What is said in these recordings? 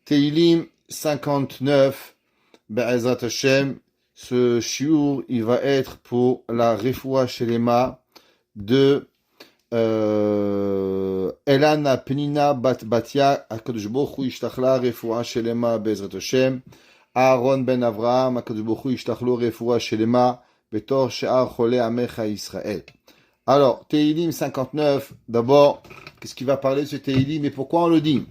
Teilim 59, Be'ezrat Hashem, ce shiur, il va être pour la refoua shelema de Elana Penina Bat Batia, HaKadosh Baruch Hu yishtachla refoua shelema Be'ezrat Hashem, Aaron ben Avraham, HaKadosh Baruch Hu yishtachlo refoua shelema Betor she'ar chole amecha Israël. Alors, Teilim 59, d'abord, qu'est-ce qui va parler de ce Teilim et pourquoi on le dit?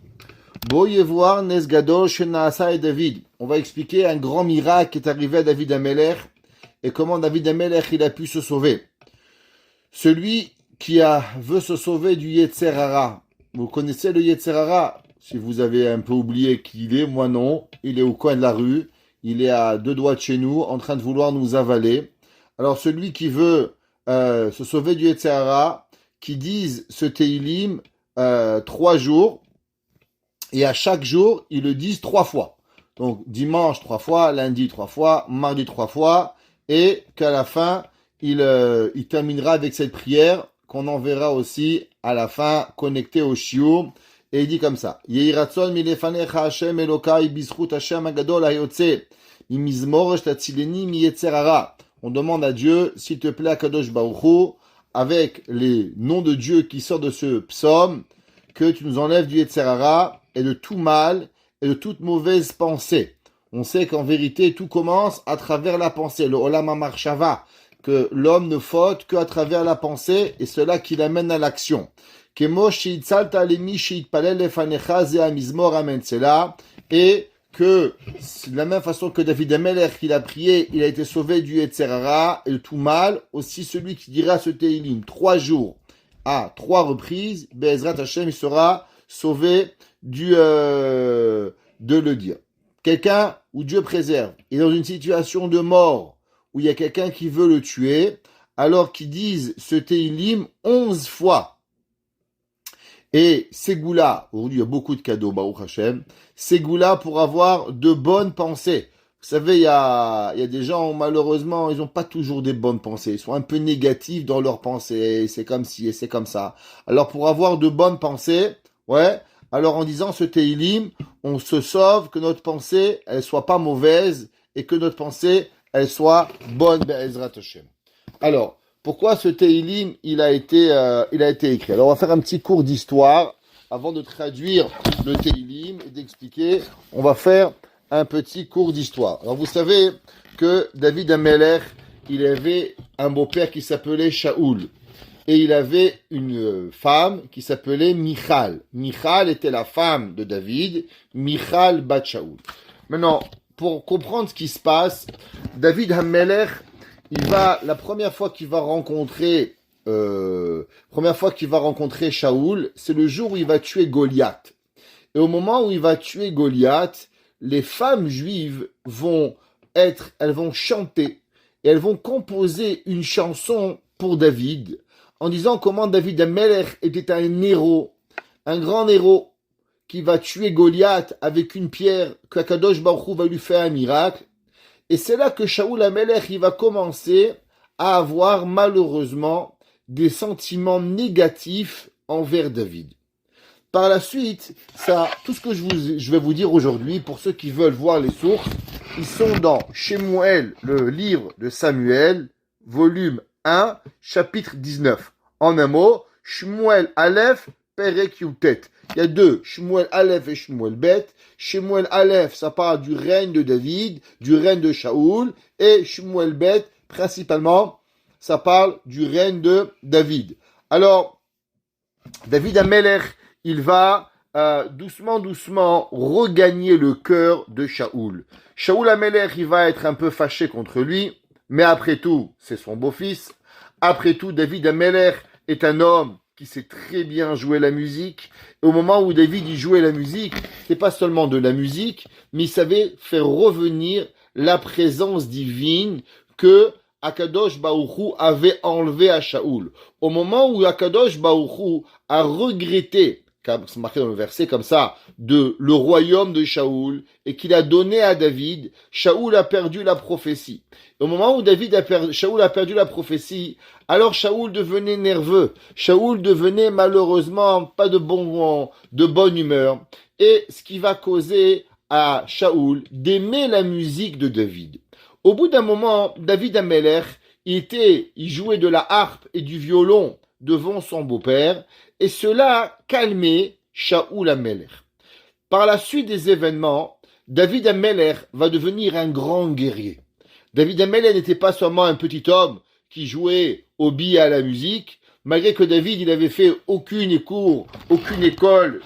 Boyevoir Nesgadol Shenaasa et David. On va expliquer un grand miracle qui est arrivé à David Amelech et comment David Amelech il a pu se sauver. Celui qui veut se sauver du Yetzer Hara. Vous connaissez le Yetzer Hara? Si vous avez un peu oublié qui il est, moi non. Il est au coin de la rue. Il est à 2 doigts de chez nous, en train de vouloir nous avaler. Alors celui qui veut se sauver du Yetzer Hara, qui dise ce Teilim 3 jours, et à chaque jour, ils le disent 3 fois. Donc, dimanche 3 fois, lundi 3 fois, mardi 3 fois, et qu'à la fin, il terminera avec cette prière qu'on enverra aussi à la fin, connectée au shiur. Et il dit comme ça. Yehi ratzon milefanecha Hashem Elokai bizchut Hashem agadol hayotze mimizmor shtatzileni miyetzer hara. On demande à Dieu, s'il te plaît, Kadosh Baruch Hu, avec les noms de Dieu qui sortent de ce psaume, que tu nous enlèves du Yetzer Hara et de tout mal et de toute mauvaise pensée. On sait qu'en vérité, tout commence à travers la pensée, le Olam HaMarshava, que l'homme ne faute qu'à travers la pensée et cela qui l'amène à l'action. Et que, de la même façon que David Amelech, il a prié, il a été sauvé du Yetzer Hara et de tout mal, aussi celui qui dira ce Teilim 3 jours à 3 reprises, Be'ezrat Hashem, il sera sauvé de le dire. Quelqu'un où Dieu préserve est dans une situation de mort, où il y a quelqu'un qui veut le tuer, alors qu'ils disent ce Teilim 11 fois. Et Ségoula, aujourd'hui il y a beaucoup de cadeaux, Baruch Hashem, Ségoula pour avoir de bonnes pensées. Vous savez, il y a des gens, malheureusement, ils n'ont pas toujours des bonnes pensées. Ils sont un peu négatifs dans leurs pensées. C'est comme ci et c'est comme ça. Alors, pour avoir de bonnes pensées, ouais, alors en disant ce Teilim, on se sauve que notre pensée, elle soit pas mauvaise et que notre pensée, elle soit bonne, Be'ezrat Hashem. Alors, pourquoi ce Teilim, il a été écrit? Alors, on va faire un petit cours d'histoire avant de traduire le Teilim et d'expliquer. On va faire un petit cours d'histoire. Alors, vous savez que David Amelech, il avait un beau-père qui s'appelait Shaoul. Et il avait une femme qui s'appelait Michal. Michal était la femme de David, Michal bat Shaoul. Maintenant, pour comprendre ce qui se passe, David Amelech, la première fois qu'il va rencontrer Shaoul, c'est le jour où il va tuer Goliath. Et au moment où il va tuer Goliath, les femmes juives elles vont chanter et elles vont composer une chanson pour David en disant comment David Amelech était un héros, un grand héros qui va tuer Goliath avec une pierre que Kadosh Baruch Hu va lui faire un miracle. Et c'est là que Shaoul Amelech il va commencer à avoir malheureusement des sentiments négatifs envers David. Par la suite, tout ce que je vais vous dire aujourd'hui, pour ceux qui veulent voir les sources, ils sont dans Shemuel, le livre de Samuel, volume 1, chapitre 19. En un mot, Shemuel Aleph, Perek Yutet. Il y a 2, Shemuel Aleph et Shemuel Bet. Shemuel Aleph, ça parle du règne de David, du règne de Shaoul, et Shemuel Bet, principalement, ça parle du règne de David. Alors, David Amelech, il va doucement regagner le cœur de Shaoul. Shaoul Amelech, il va être un peu fâché contre lui, mais après tout, c'est son beau-fils. Après tout, David Amelech est un homme qui sait très bien jouer la musique. Et au moment où David y jouait la musique, c'est pas seulement de la musique, mais il savait faire revenir la présence divine que Akadosh Baruch Hu avait enlevé à Shaoul. Au moment où Akadosh Baruch Hu a regretté c'est marqué dans le verset comme ça, de le royaume de Shaoul, et qu'il a donné à David, Shaoul a perdu la prophétie. Au moment où Shaoul a perdu la prophétie, alors Shaoul devenait nerveux. Shaoul devenait malheureusement pas de bonne humeur. Et ce qui va causer à Shaoul d'aimer la musique de David. Au bout d'un moment, David Amelech, il jouait de la harpe et du violon devant son beau-père, et cela calmait Shaoul Amelech. Par la suite des événements, David Amelech va devenir un grand guerrier. David Amelech n'était pas seulement un petit homme qui jouait au billes et à la musique, malgré que David, il avait fait aucune école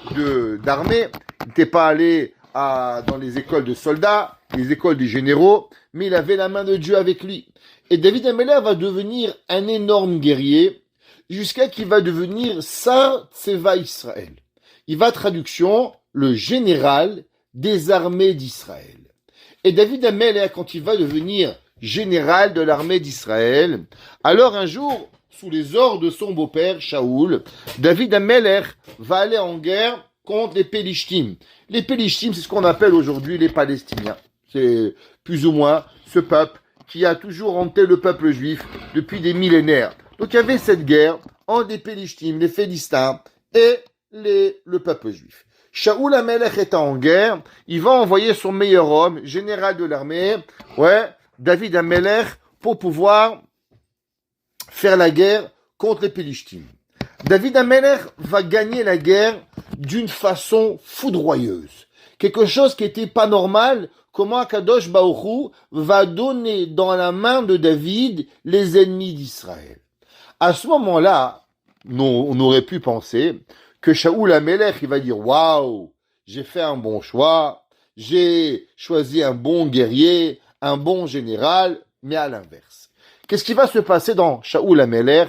d'armée, il n'était pas allé dans les écoles de soldats, les écoles des généraux, mais il avait la main de Dieu avec lui. Et David Amelech va devenir un énorme guerrier, jusqu'à qu'il va devenir Sar Tseva Israël. Il va traduction, le général des armées d'Israël. Et David Amelech, quand il va devenir général de l'armée d'Israël, alors un jour, sous les ordres de son beau-père, Shaoul, David Amelech va aller en guerre contre les Pélishtim. Les Pélishtim, c'est ce qu'on appelle aujourd'hui les Palestiniens. C'est plus ou moins ce peuple qui a toujours hanté le peuple juif depuis des millénaires. Donc il y avait cette guerre entre les Pélishtim, les Philistins et le peuple juif. Shaoul Amelech étant en guerre, il va envoyer son meilleur homme, général de l'armée, David Amelech, pour pouvoir faire la guerre contre les Pélishtim. David Amelech va gagner la guerre d'une façon foudroyeuse. Quelque chose qui n'était pas normal, comment Akadosh Baruch Hu va donner dans la main de David les ennemis d'Israël. À ce moment-là, on aurait pu penser que Shaoul Amelech, il va dire, waouh, j'ai fait un bon choix, j'ai choisi un bon guerrier, un bon général, mais à l'inverse. Qu'est-ce qui va se passer dans Shaoul Amelech?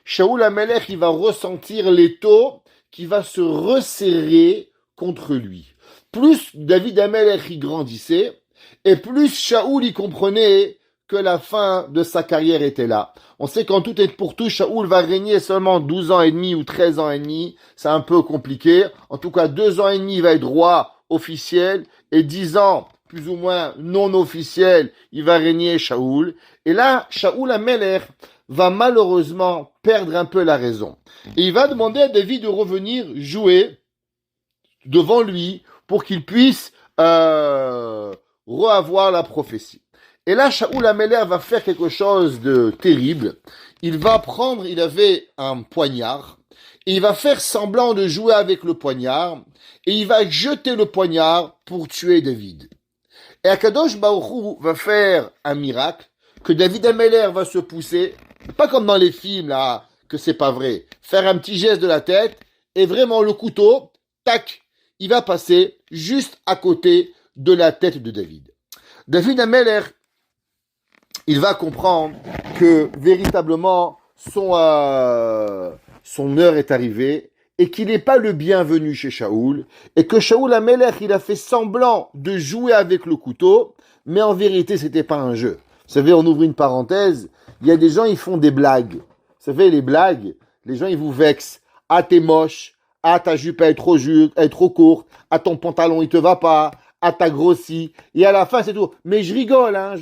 Shaoul Amelech, il va ressentir l'étau qui va se resserrer contre lui. Plus David Amelech il grandissait, et plus Shaoul il comprenait que la fin de sa carrière était là. On sait qu'en tout et pour tout, Shaoul va régner seulement 12 ans et demi ou 13 ans et demi. C'est un peu compliqué. En tout cas, 2 ans et demi, il va être roi officiel, et 10 ans, plus ou moins non officiel, il va régner Shaoul. Et là, Shaoul Amelech va malheureusement perdre un peu la raison. Et il va demander à David de revenir jouer devant lui pour qu'il puisse reavoir la prophétie. Et là, Shaoul Amelech va faire quelque chose de terrible. Il avait un poignard, et il va faire semblant de jouer avec le poignard, et il va jeter le poignard pour tuer David. Et Akadosh Baruch Hu va faire un miracle, que David Amelech va se pousser, pas comme dans les films, là, que c'est pas vrai, faire un petit geste de la tête, et vraiment le couteau, tac, il va passer juste à côté de la tête de David. David Amelech, il va comprendre que véritablement son heure est arrivée et qu'il n'est pas le bienvenu chez Shaoul et que Shaoul Amelech, il a fait semblant de jouer avec le couteau, mais en vérité, c'était pas un jeu. Vous savez, on ouvre une parenthèse, il y a des gens, ils font des blagues. Vous savez, les blagues, les gens, ils vous vexent. Ah, t'es moche. Ah, ta jupe, elle est trop courte. Ah, ton pantalon, il te va pas. Ah, t'as grossi. Et à la fin, c'est tout. Mais je rigole, hein.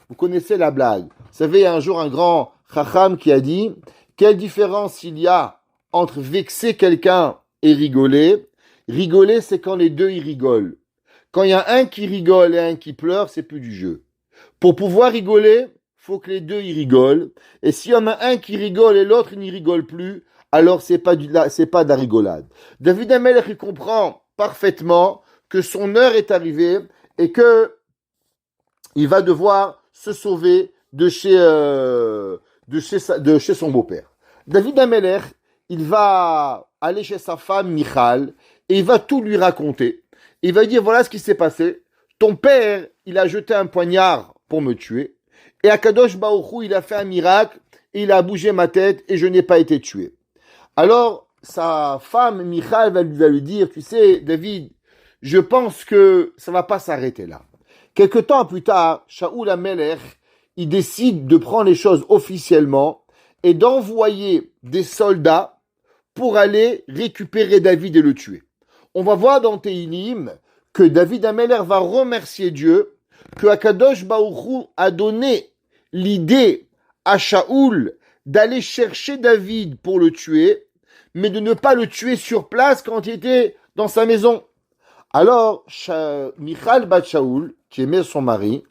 Vous connaissez la blague. Vous savez, un jour, un grand chacham qui a dit, quelle différence il y a entre vexer quelqu'un et rigoler? Rigoler, c'est quand les deux, ils rigolent. Quand il y a un qui rigole et un qui pleure, c'est plus du jeu. Pour pouvoir rigoler, faut que les deux, ils rigolent. Et s'il y en a un qui rigole et l'autre, il n'y rigole plus, alors c'est pas de la rigolade. David Amelech, il comprend parfaitement que son heure est arrivée et que il va devoir se sauver de chez son beau-père. David Amelech, il va aller chez sa femme Michal et il va tout lui raconter. Il va dire, voilà ce qui s'est passé. Ton père, il a jeté un poignard pour me tuer. Et Akadosh Baruch Hu, il a fait un miracle, et il a bougé ma tête et je n'ai pas été tué. Alors, sa femme Michal va lui dire, tu sais, David, je pense que ça va pas s'arrêter là. Quelque temps plus tard, Shaoul Amelech, il décide de prendre les choses officiellement et d'envoyer des soldats pour aller récupérer David et le tuer. On va voir dans Tehillim que David Ameler va remercier Dieu, que Akadosh Baruch Hu a donné l'idée à Shaoul d'aller chercher David pour le tuer, mais de ne pas le tuer sur place quand il était dans sa maison. Alors, Michal bat Shaoul, qui aimait son mari,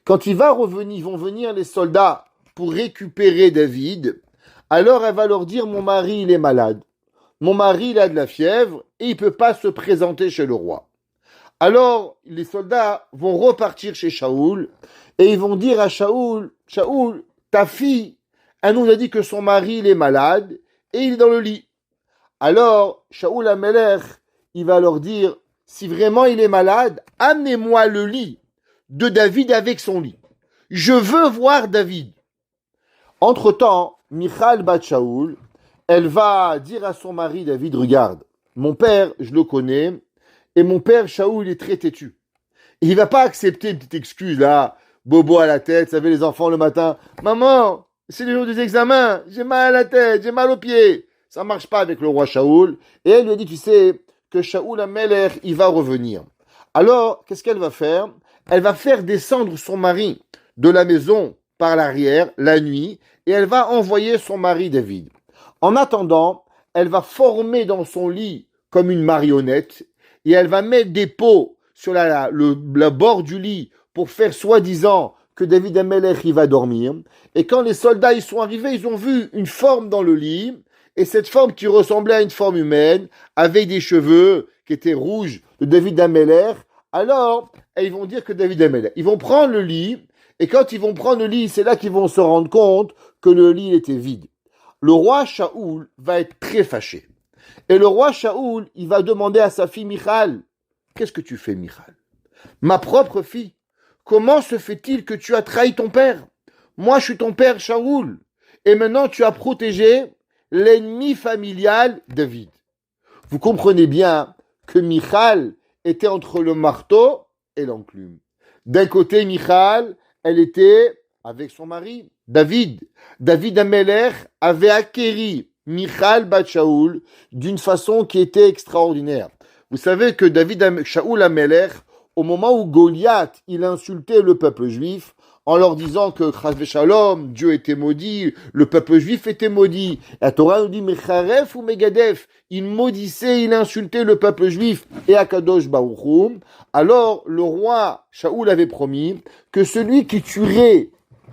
quand il va revenir, vont venir les soldats pour récupérer David, alors elle va leur dire, mon mari, il est malade. Mon mari, il a de la fièvre et il ne peut pas se présenter chez le roi. Alors, les soldats vont repartir chez Shaoul et ils vont dire à Shaoul, Shaoul, ta fille, elle nous a dit que son mari, il est malade et il est dans le lit. Alors, Shaoul Amelech, il va leur dire, si vraiment il est malade, amenez-moi le lit de David avec son lit. Je veux voir David. Entre-temps, Michal bat Shaoul, elle va dire à son mari David, regarde, mon père, je le connais, et mon père, Shaoul, il est très têtu. Il va pas accepter une petite excuse là, bobo à la tête, vous savez les enfants le matin, maman, c'est le jour des examens, j'ai mal à la tête, j'ai mal aux pieds. Ça marche pas avec le roi Shaoul. Et elle lui a dit, tu sais, que Shaoul Amelech, il va revenir. Alors, qu'est-ce qu'elle va faire? Elle va faire descendre son mari de la maison par l'arrière, la nuit, et elle va envoyer son mari David. En attendant, elle va former dans son lit comme une marionnette, et elle va mettre des pots sur le bord du lit pour faire soi-disant que David Amelech, il va dormir. Et quand les soldats y sont arrivés, ils ont vu une forme dans le lit, et cette forme qui ressemblait à une forme humaine, avec des cheveux qui étaient rouges de David Amelech, alors ils vont dire que David Amelech. Ils vont prendre le lit, et quand ils vont prendre le lit, c'est là qu'ils vont se rendre compte que le lit était vide. Le roi Shaoul va être très fâché. Et le roi Shaoul, il va demander à sa fille Michal, qu'est-ce que tu fais Michal? Ma propre fille, comment se fait-il que tu as trahi ton père? Moi, je suis ton père Shaoul. Et maintenant, tu as protégé l'ennemi familial David. Vous comprenez bien que Michal était entre le marteau et l'enclume. D'un côté, Michal, elle était avec son mari, David. David Amelech avait acquéri Michal bat Shaoul d'une façon qui était extraordinaire. Vous savez que Shaoul Amelech, au moment où Goliath, il insultait le peuple juif, en leur disant que Chas Shalom, Dieu était maudit, le peuple juif était maudit. La Torah nous dit Mecharef ou Megadef, il maudissait, il insultait le peuple juif et Akadosh Baruch Hu. Alors le roi Shaoul avait promis que celui qui tuerait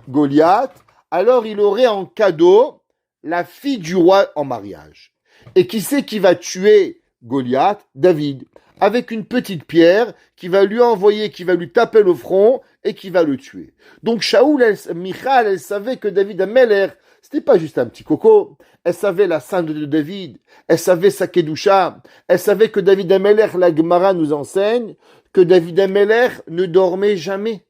Goliath, alors il aurait en cadeau la fille du roi en mariage. Et qui c'est qui va tuer Goliath? David. Avec une petite pierre qui va lui envoyer, qui va lui taper le front et qui va le tuer. Donc Shaoul, Michal, elle savait que David Amelech, c'était pas juste un petit coco. Elle savait la sainte de David. Elle savait sa kedusha. Elle savait que David Amelech, la Gemara nous enseigne que David Amelech ne dormait jamais.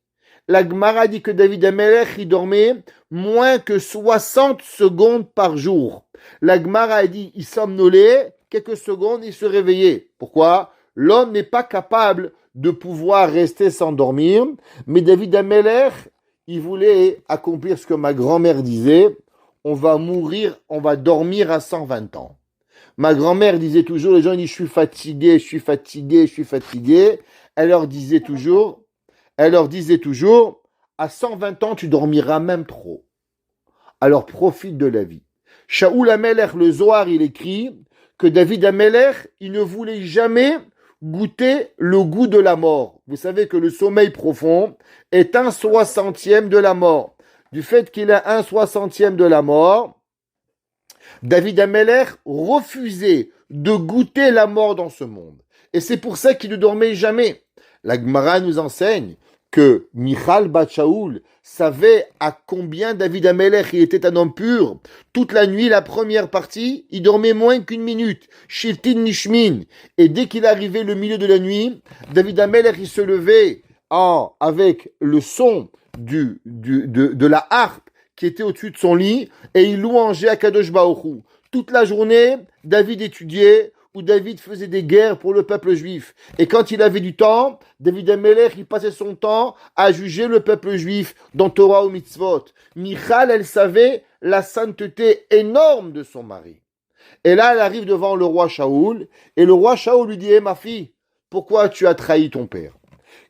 La Gemara dit que David Amelech, il dormait moins que 60 secondes par jour. La Gemara dit, il somnolait quelques secondes, il se réveillait. Pourquoi? L'homme n'est pas capable de pouvoir rester sans dormir, mais David Amelech, il voulait accomplir ce que ma grand-mère disait, on va mourir, on va dormir à 120 ans. Ma grand-mère disait toujours, les gens disent, je suis fatigué, je suis fatigué, je suis fatigué. Elle leur disait toujours, à 120 ans, tu dormiras même trop. Alors profite de la vie. Shaoul Amelech, le Zohar, il écrit que David Amelech, il ne voulait jamais goûter le goût de la mort. Vous savez que le sommeil profond est 1/60 de la mort. Du fait qu'il a 1/60 de la mort, David Amelech refusait de goûter la mort dans ce monde. Et c'est pour ça qu'il ne dormait jamais. La Gemara nous enseigne que Michal bat Shaoul savait à combien David Amelech il était un homme pur. Toute la nuit, la première partie, il dormait moins qu'une minute. Shiltin Nishmin. Et dès qu'il arrivait le milieu de la nuit, David Amelech il se levait avec le son de la harpe qui était au-dessus de son lit et il louangeait Akadosh Baruch Hu. Toute la journée, David étudiait où David faisait des guerres pour le peuple juif. Et quand il avait du temps, David Amelech, il passait son temps à juger le peuple juif dans Torah ou Mitzvot. Michal, elle savait la sainteté énorme de son mari. Et là, elle arrive devant le roi Shaoul, et le roi Shaoul lui dit, ma fille, pourquoi tu as trahi ton père?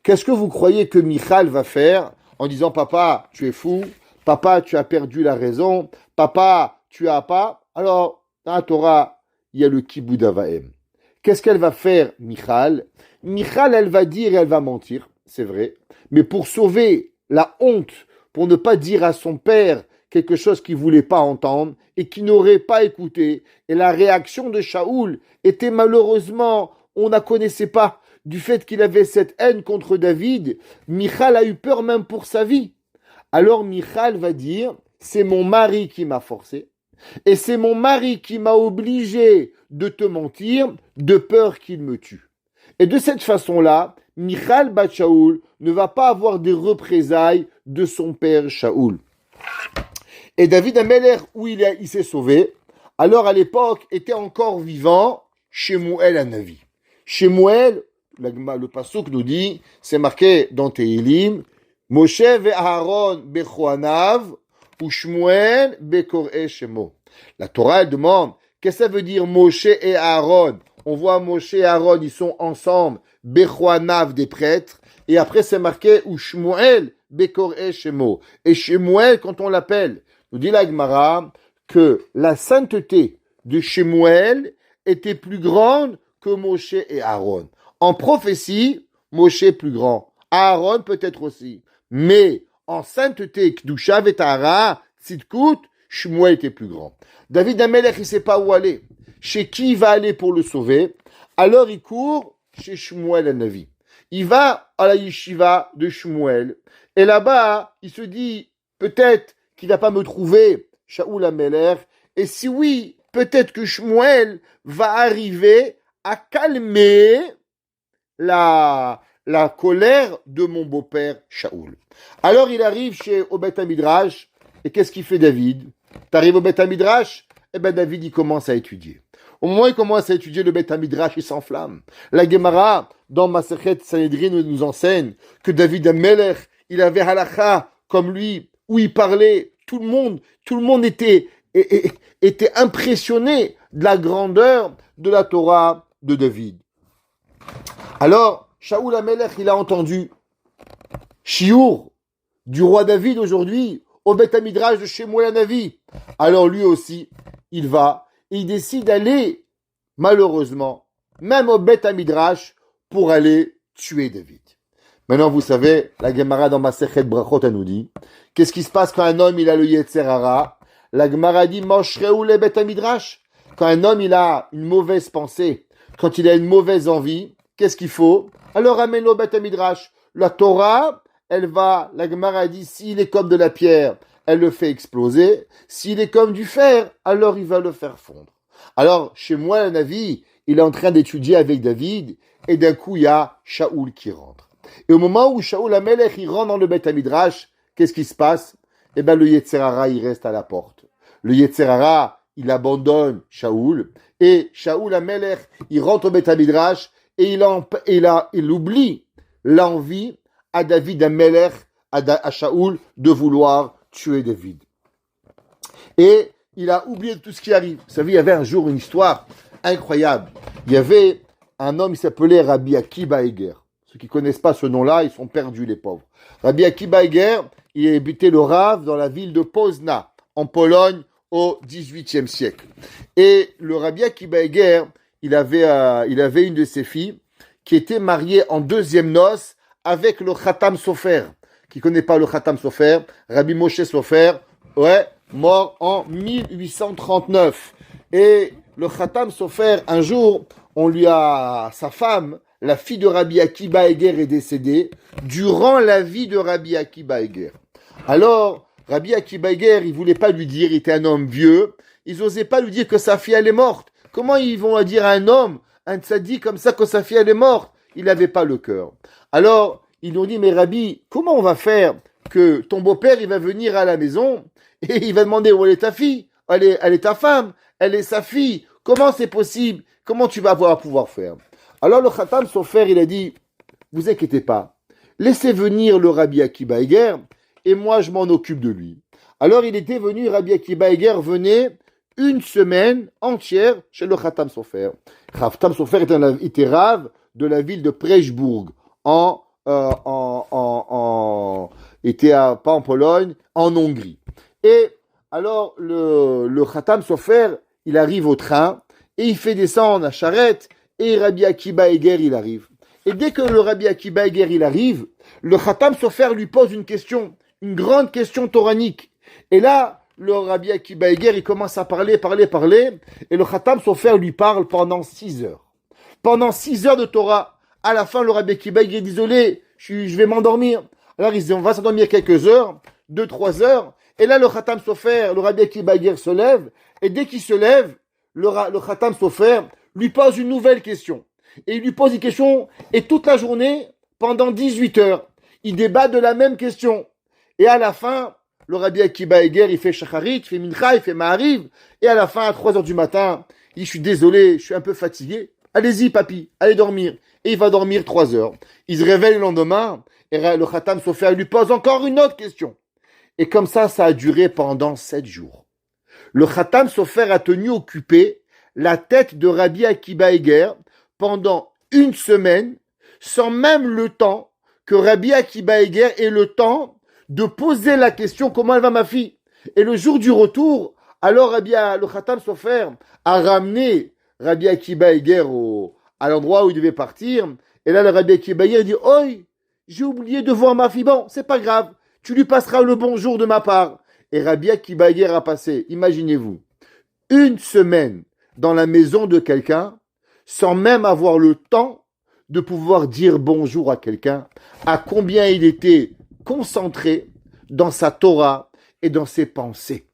Qu'est-ce que vous croyez que Michal va faire en disant, papa, tu es fou, papa, tu as perdu la raison, papa, tu as pas? Alors, dans la Torah, il y a le Kibud Avaim. Qu'est-ce qu'elle va faire, Michal? Michal, elle va dire et elle va mentir, c'est vrai, mais pour sauver la honte, pour ne pas dire à son père quelque chose qu'il ne voulait pas entendre et qu'il n'aurait pas écouté. Et la réaction de Shaoul était malheureusement, on ne connaissait pas, du fait qu'il avait cette haine contre David. Michal a eu peur même pour sa vie. Alors Michal va dire, c'est mon mari qui m'a forcé, et c'est mon mari qui m'a obligé de te mentir, de peur qu'il me tue. Et de cette façon-là, Michal bat Shaoul ne va pas avoir des représailles de son père Shaoul. Et David Ameler, où il s'est sauvé, alors à l'époque était encore vivant Shemuel Hanavi. Shemuel, le pasuk nous dit, c'est marqué dans Tehilim, Moshe ve Aaron bechoanav ou Shmuel bekor'e shemo. La Torah elle demande, qu'est-ce que ça veut dire Moshe et Aaron? On voit Moshe et Aaron, ils sont ensemble, bechoanav des prêtres, et après c'est marqué ou Shmuel bekor'e shemo. Et Shemuel, quand on l'appelle, nous dit la Gemara que la sainteté de Shemuel était plus grande que Moshe et Aaron. En prophétie, Moshe est plus grand. Aaron peut-être aussi. Mais en sainteté, Kdusha Vetara, Tzidkut, Shmuel était plus grand. David Amelech, il ne sait pas où aller. Chez qui il va aller pour le sauver? Alors il court chez Shmuel Hanavi. Il va à la yeshiva de Shmuel. Et là-bas, il se dit, peut-être qu'il ne va pas me trouver, Shaoul Amelech. Et si oui, peut-être que Shmuel va arriver à calmer la colère de mon beau-père Shaoul. Alors il arrive au Beth Midrash, et qu'est-ce qu'il fait David? T'arrives au Beth Midrash? Eh bien David il commence à étudier. Au moment où il commence à étudier le Beth Midrash, il s'enflamme. La Gemara, dans Masechet Sanhedrin, nous enseigne que David Amelech, il avait halakha comme lui, où il parlait, tout le monde était impressionné de la grandeur de la Torah de David. Alors, Shaoul Amelech, il a entendu Chiour du roi David aujourd'hui au Beth Midrash de Shemuel Hanavi. Alors lui aussi, il va et il décide d'aller, malheureusement, même au Beth Midrash pour aller tuer David. Maintenant, vous savez, la Gemara dans Masechet Brachot nous dit, qu'est-ce qui se passe quand un homme il a le Yetzer Hara? La Gemara dit, Moshreu le Beth Midrash. Quand un homme il a une mauvaise pensée, quand il a une mauvaise envie, qu'est-ce qu'il faut? Alors amène-le au Beth Midrash. La Torah, la Gemara dit, s'il est comme de la pierre, elle le fait exploser. S'il est comme du fer, alors il va le faire fondre. Alors, chez moi, le Navi, il est en train d'étudier avec David, et d'un coup, il y a Shaoul qui rentre. Et au moment où Shaoul Amelech, il rentre dans le Beth Midrash, qu'est-ce qui se passe? Eh bien, le Yetzer Hara, il reste à la porte. Le Yetzer Hara, il abandonne Shaoul, et Shaoul Amelech, il rentre au Beth Midrash, et il oublie l'envie à David Amelech, à Shaoul, de vouloir tuer David. Et il a oublié tout ce qui arrive. Vous savez, il y avait un jour une histoire incroyable. Il y avait un homme, il s'appelait Rabbi Akiba Eger. Ceux qui ne connaissent pas ce nom-là, ils sont perdus, les pauvres. Rabbi Akiba Eger, il habitait le Rav dans la ville de Pozna, en Pologne, au XVIIIe siècle. Et le Rabbi Akiba Eger, il avait une de ses filles qui était mariée en deuxième noces avec le Khatam Sofer. Qui ne connaît pas le Khatam Sofer, Rabbi Moshe Sofer, mort en 1839. Et le Khatam Sofer, un jour, sa femme, la fille de Rabbi Akiba Eger est décédée durant la vie de Rabbi Akiba Eger. Alors, Rabbi Akiba Eger, il ne voulait pas lui dire, il était un homme vieux, ils n'osaient pas lui dire que sa fille elle est morte. Comment ils vont dire à un homme, un tzaddik comme ça, que sa fille elle est morte? Il n'avait pas le cœur. Alors, ils lui ont dit, mais Rabbi, comment on va faire que ton beau-père, il va venir à la maison et il va demander où elle est ta fille? Elle est ta femme, elle est sa fille. Comment c'est possible? Comment tu vas pouvoir faire? Alors le Khatam Sofer, il a dit, vous inquiétez pas, laissez venir le Rabbi Akiba Eger et moi je m'en occupe de lui. Alors il était venu, Rabbi Akiba Eger venait une semaine entière chez le Khatam Sofer. Khatam Sofer était rave de la ville de Pressburg, pas en Pologne, en Hongrie. Et alors, le Khatam Sofer, il arrive au train, et il fait descendre la charrette, et Rabbi Akiba Eger, il arrive. Et dès que le Rabbi Akiba Eger, il arrive, le Khatam Sofer lui pose une question, une grande question toranique. Et là, le Rabbi Akiba Eger, il commence à parler, et le Khatam Sofer lui parle pendant 6 heures. Pendant 6 heures de Torah. À la fin, le Rabbi Akiba Eger est désolé, je vais m'endormir. Alors, il dit, on va s'endormir quelques heures, 2-3 heures. Et là, le Khatam Sofer, le Rabbi Akiba Eger se lève, et dès qu'il se lève, le Khatam Sofer lui pose une nouvelle question. Et il lui pose une question, et toute la journée, pendant 18 heures, il débat de la même question. Et à la fin, le Rabbi Akiba Eger, il fait Shacharit, il fait Mincha, il fait Ma'ariv, et à la fin, à 3 heures du matin, il dit, je suis désolé, je suis un peu fatigué. Allez-y, papy, allez dormir. Et il va dormir 3 heures. Il se réveille le lendemain, et le Khatam Sofer lui pose encore une autre question. Et comme ça a duré pendant 7 jours. Le Khatam Sofer a tenu occupé la tête de Rabbi Akiba Eger pendant une semaine, sans même le temps que Rabbi Akiba Eger ait le temps de poser la question, comment elle va ma fille? Et le jour du retour, alors le Khatam Sofer a ramené Rabbi Akiba Eger à l'endroit où il devait partir. Et là, le Rabbi Akiba Eger dit, oi, j'ai oublié de voir ma fille. Bon, c'est pas grave, tu lui passeras le bonjour de ma part. Et Rabbi Akiba Eger a passé, imaginez-vous, une semaine dans la maison de quelqu'un, sans même avoir le temps de pouvoir dire bonjour à quelqu'un, à combien il était concentré dans sa Torah et dans ses pensées.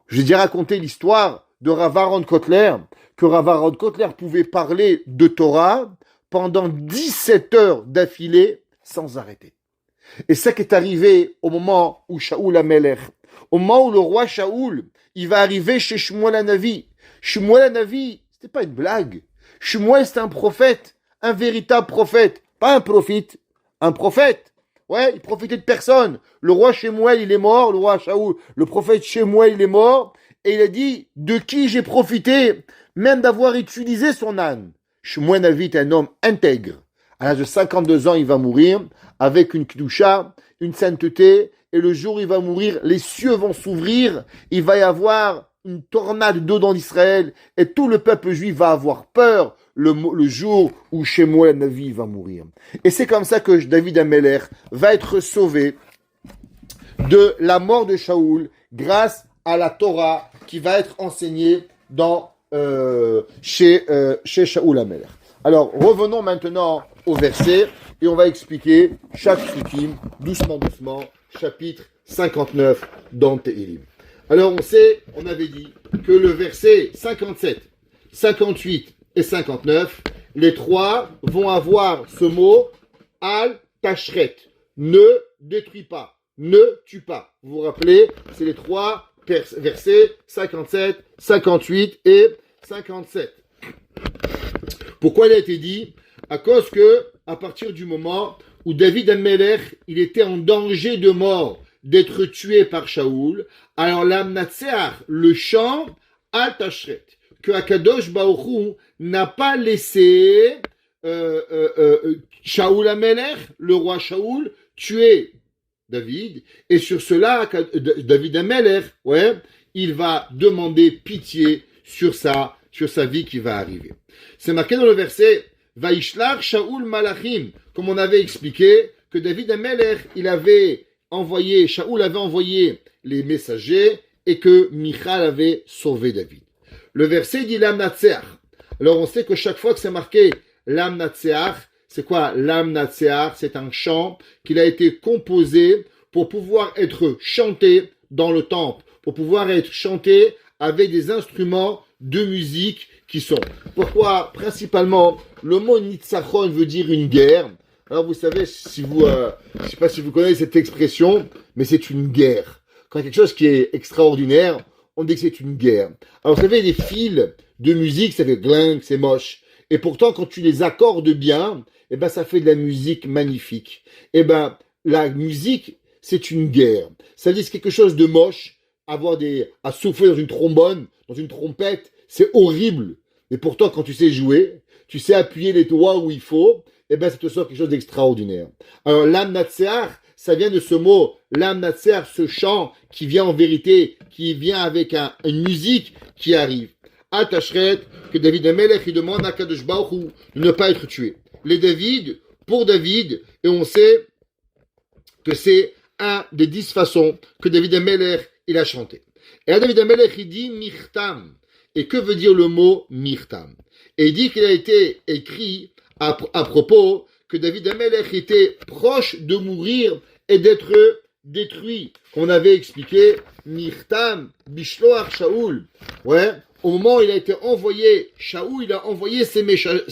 Je vais déjà raconter l'histoire de Rav Aaron Kotler, que Rav Aaron Kotler pouvait parler de Torah pendant 17 heures d'affilée sans arrêter. Et ça qui est arrivé au moment où Shaoul HaMelech, au moment où le roi Shaoul, il va arriver chez Shmuel HaNavi. Shmuel HaNavi, c'était pas une blague. Shmuel, c'était un prophète, un véritable prophète, pas un prophète, un prophète. Ouais, il profitait de personne. Le roi Shmuel, il est mort, le roi Shaoul, le prophète Shmuel, il est mort, et il a dit, de qui j'ai profité, même d'avoir utilisé son âne. Shmuel HaNavi est un homme intègre. À l'âge de 52 ans, il va mourir avec une kedusha, une sainteté, et le jour où il va mourir, les cieux vont s'ouvrir, il va y avoir une tornade d'eau dans Israël, et tout le peuple juif va avoir peur le jour où Shmuel HaNavi va mourir. Et c'est comme ça que David HaMelech va être sauvé de la mort de Shaoul grâce à la Torah qui va être enseignée chez Shaoul HaMelech. Alors, revenons maintenant au verset et on va expliquer chaque psukim, doucement, chapitre 59 dans Tehillim. Alors, on avait dit que le verset 57, 58 et 59, les trois vont avoir ce mot al tashret, ne détruis pas, ne tue pas. Vous vous rappelez, c'est les trois versets 57, 58 et 57. Pourquoi il a été dit? À cause que, à partir du moment où David HaMelech, il était en danger de mort, d'être tué par Shaoul, alors l'Amnatseach, le chant, al tashret, que Akadosh Baruch Hu n'a pas laissé Shaoul HaMelech, le roi Shaoul, tuer David, et sur cela, David HaMelech, il va demander pitié sur sa vie qui va arriver. C'est marqué dans le verset Vaishlach Shaoul Malachim, comme on avait expliqué que David HaMelech, Shaoul avait envoyé les messagers et que Michal avait sauvé David. Le verset dit Lamnatseach. Alors on sait que chaque fois que c'est marqué Lamnatseach, c'est quoi Lamnatseach? C'est un chant qui a été composé pour pouvoir être chanté dans le temple, pour pouvoir être chanté avec des instruments de musique qui sont. Pourquoi? Principalement, le mot Nitzachon veut dire une guerre. Alors vous savez, je sais pas si vous connaissez cette expression, mais c'est une guerre. Quand quelque chose qui est extraordinaire, on dit que c'est une guerre. Alors vous savez, les fils de musique, ça fait gling, c'est moche. Et pourtant, quand tu les accordes bien, ça fait de la musique magnifique. La musique, c'est une guerre. Ça veut dire que c'est quelque chose de moche, à souffler dans une trombone, dans une trompette, c'est horrible. Mais pourtant, quand tu sais jouer, tu sais appuyer les doigts où il faut, eh ben, ça te sort quelque chose d'extraordinaire. Alors, l'âme natseach, ça vient de ce mot, l'âme natseach, ce chant qui vient en vérité, qui vient avec une musique qui arrive. Atashret, que David Amelech, il demande à Kadosh Baruch Hu de ne pas être tué. Les David, pour David, et on sait que c'est un des 10 façons que David Amelech, il a chanté. Et là, David Amelech, il dit Mirtam. Et que veut dire le mot Mirtam? Et il dit qu'il a été écrit à propos que David Amelech était proche de mourir et d'être détruit. On avait expliqué Mirtam, Bishloach Shaoul. Ouais, au moment où il a été envoyé, Shaoul, il a envoyé ses messagers,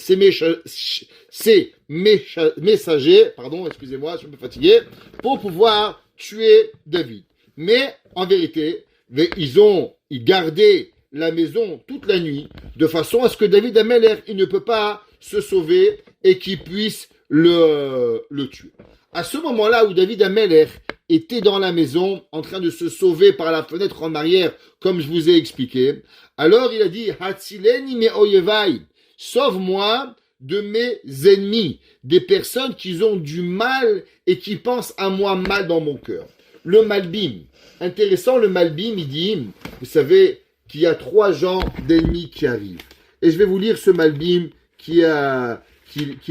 pardon, excusez-moi, je suis un peu fatigué, pour pouvoir tuer David. Mais, en vérité, ils gardaient la maison toute la nuit, de façon à ce que David Amelech, il ne peut pas se sauver et qu'il puisse le tuer. À ce moment-là où David Amelech était dans la maison, en train de se sauver par la fenêtre en arrière, comme je vous ai expliqué, alors il a dit, Hatzileni me oyevai, sauve-moi de mes ennemis, des personnes qui ont du mal et qui pensent à moi mal dans mon cœur. Le Malbim, intéressant, le Malbim, il dit, vous savez qu'il y a 3 genres d'ennemis qui arrivent. Et je vais vous lire ce Malbim qui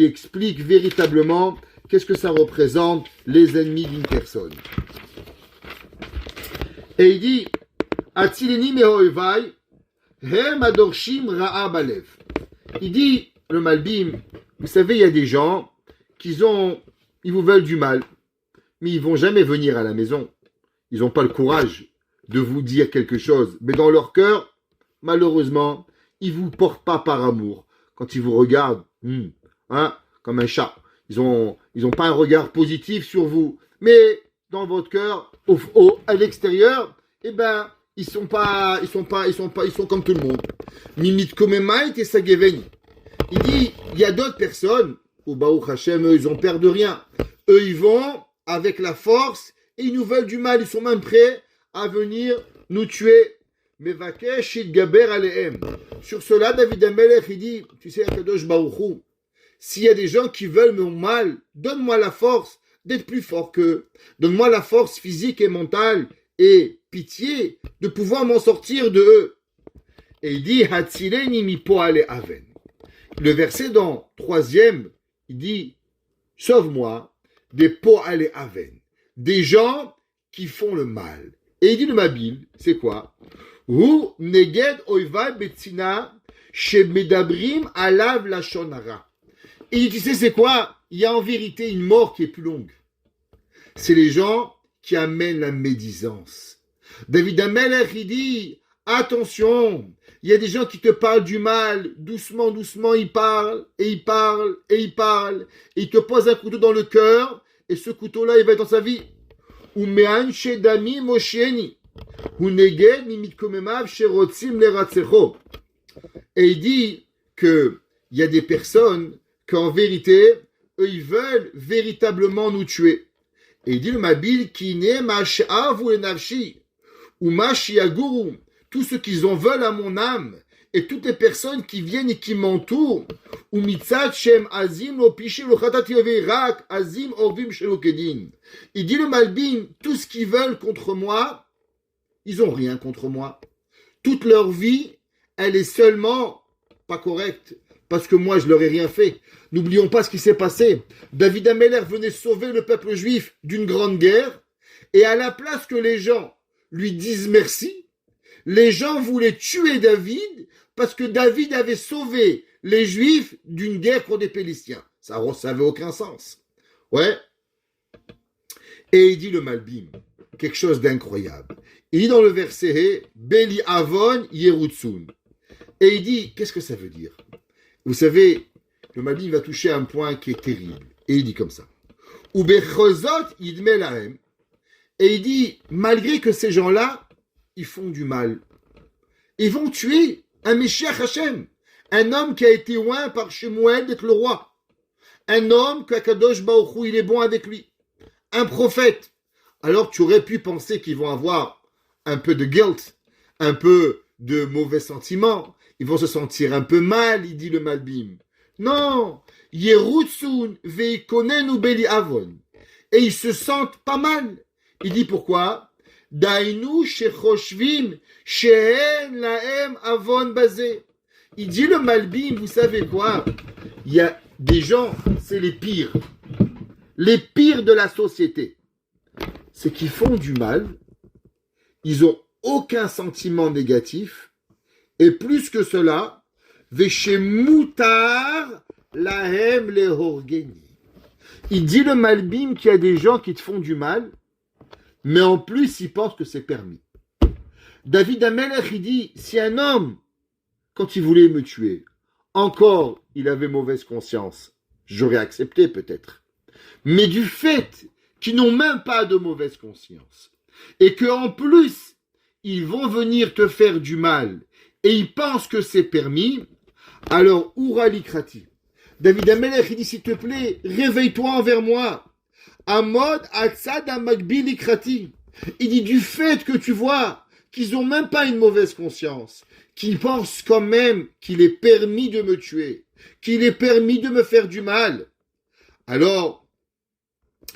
explique véritablement qu'est-ce que ça représente, les ennemis d'une personne. Et il dit, Atzileni mehoevai, hem adorshim ra'a balev. Il dit, le Malbim, vous savez, il y a des gens ils vous veulent du mal, mais ils vont jamais venir à la maison. Ils n'ont pas le courage de vous dire quelque chose. Mais dans leur cœur, malheureusement, ils vous portent pas par amour. Quand ils vous regardent, comme un chat. Ils ont pas un regard positif sur vous. Mais dans votre cœur, à l'extérieur, eh ben, ils sont comme tout le monde. Mimit komemait et sageveni. Il dit, il y a d'autres personnes, au Baruch Hashem, eux, ils ont peur de rien. Eux, ils vont avec la force et ils nous veulent du mal. Ils sont même prêts à venir nous tuer. Mevakesh gaber alehem. Sur cela, David Amelech, il dit, tu sais, Akadosh Baruch Hu, s'il y a des gens qui veulent mon mal, donne-moi la force d'être plus fort qu'eux. Donne-moi la force physique et mentale et pitié de pouvoir m'en sortir de eux. Et il dit, Hatzileni mi poale aven. Le verset dans 3e, il dit, sauve-moi des poale aven. Des gens qui font le mal. Et il dit le Mabil, c'est quoi? Hu neged oivai betzina shemedabrim alav lashon hara. Et il dit, tu sais c'est quoi? Il y a en vérité une mort qui est plus longue. C'est les gens qui amènent la médisance. David Amelech, il dit, attention, il y a des gens qui te parlent du mal, doucement, doucement, ils parlent, et ils parlent, et ils parlent, et ils te posent un couteau dans le cœur, et ce couteau-là, il va être dans sa vie. Et il dit qu'il y a des personnes qu'en vérité, eux, ils veulent véritablement nous tuer. Et il dit le Mabil qui n'est mash'avu et nafshi ou mashiaguru, tout ce qu'ils en veulent à mon âme et toutes les personnes qui viennent et qui m'entourent, ou mitzat shem azim lo piché lo khatati rak azim orvim shelokedin. Il dit le Malbim, tout ce qu'ils veulent contre moi, ils ont rien contre moi. Toute leur vie, elle est seulement pas correcte. Parce que moi, je leur ai rien fait. N'oublions pas ce qui s'est passé. David Amelech venait sauver le peuple juif d'une grande guerre. Et à la place que les gens lui disent merci, les gens voulaient tuer David parce que David avait sauvé les juifs d'une guerre contre les Pélistiens. Ça n'avait aucun sens. Ouais. Et il dit le Malbim, quelque chose d'incroyable. Il dit dans le verset Beli Avon Yerutsun. Et il dit, qu'est-ce que ça veut dire? Vous savez, le Malbim va toucher un point qui est terrible. Et il dit comme ça. Et il dit, malgré que ces gens-là, ils font du mal, ils vont tuer un Meshiach Hashem, un homme qui a été oint par Shemuel d'être le roi, un homme qu'Akadosh Baruch Hu, il est bon avec lui, un prophète. Alors tu aurais pu penser qu'ils vont avoir un peu de guilt, un peu de mauvais sentiments. Ils vont se sentir un peu mal, il dit le Malbim. Non, Yerutsun veikonenu beli avon. Et ils se sentent pas mal. Il dit pourquoi? Dainu shechoshvim shehen lahem avon bazé. Il dit le Malbim, vous savez quoi? Il y a des gens, c'est les pires de la société. C'est qu'ils font du mal, ils ont aucun sentiment négatif, et plus que cela, Veshemutar lahem lehorgeni. Il dit le Malbim qu'il y a des gens qui te font du mal, mais en plus ils pensent que c'est permis. David Amelech, il dit, si un homme, quand il voulait me tuer, encore il avait mauvaise conscience, j'aurais accepté peut-être. Mais du fait qu'ils n'ont même pas de mauvaise conscience, et qu'en plus, ils vont venir te faire du mal, et ils pensent que c'est permis, alors, Ourali Krati. David Amelech, il dit, s'il te plaît, réveille-toi envers moi. Amod Atzad Amagbil Krati. Il dit, du fait que tu vois qu'ils n'ont même pas une mauvaise conscience, qu'ils pensent quand même qu'il est permis de me tuer, qu'il est permis de me faire du mal, alors,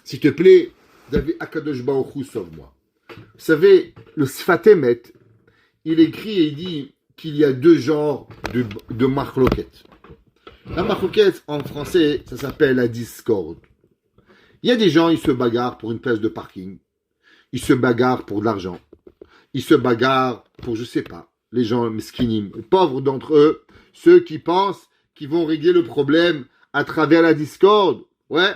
s'il te plaît, David Akadosh Baruch Hu, sauve-moi. Vous savez, le Sfat Emet, il écrit et il dit qu'il y a deux genres de marloquettes. La marloquette, en français, ça s'appelle la discorde. Il y a des gens, ils se bagarrent pour une place de parking. Ils se bagarrent pour de l'argent. Ils se bagarrent pour, je sais pas, les gens mesquinim, les pauvres d'entre eux, ceux qui pensent qu'ils vont régler le problème à travers la discorde. Ouais,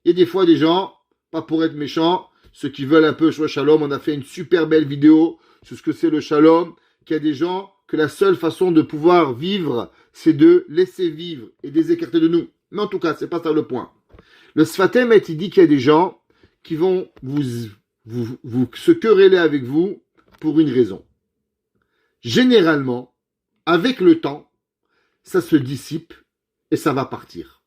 il y a des fois des gens, pas pour être méchants, ceux qui veulent un peu le shalom, on a fait une super belle vidéo sur ce que c'est le shalom, qu'il y a des gens que la seule façon de pouvoir vivre, c'est de laisser vivre et de les écarter de nous. Mais en tout cas, c'est pas ça le point. Le Sfat Emet, il dit qu'il y a des gens qui vont vous se quereller avec vous pour une raison. Généralement, avec le temps, ça se dissipe et ça va partir.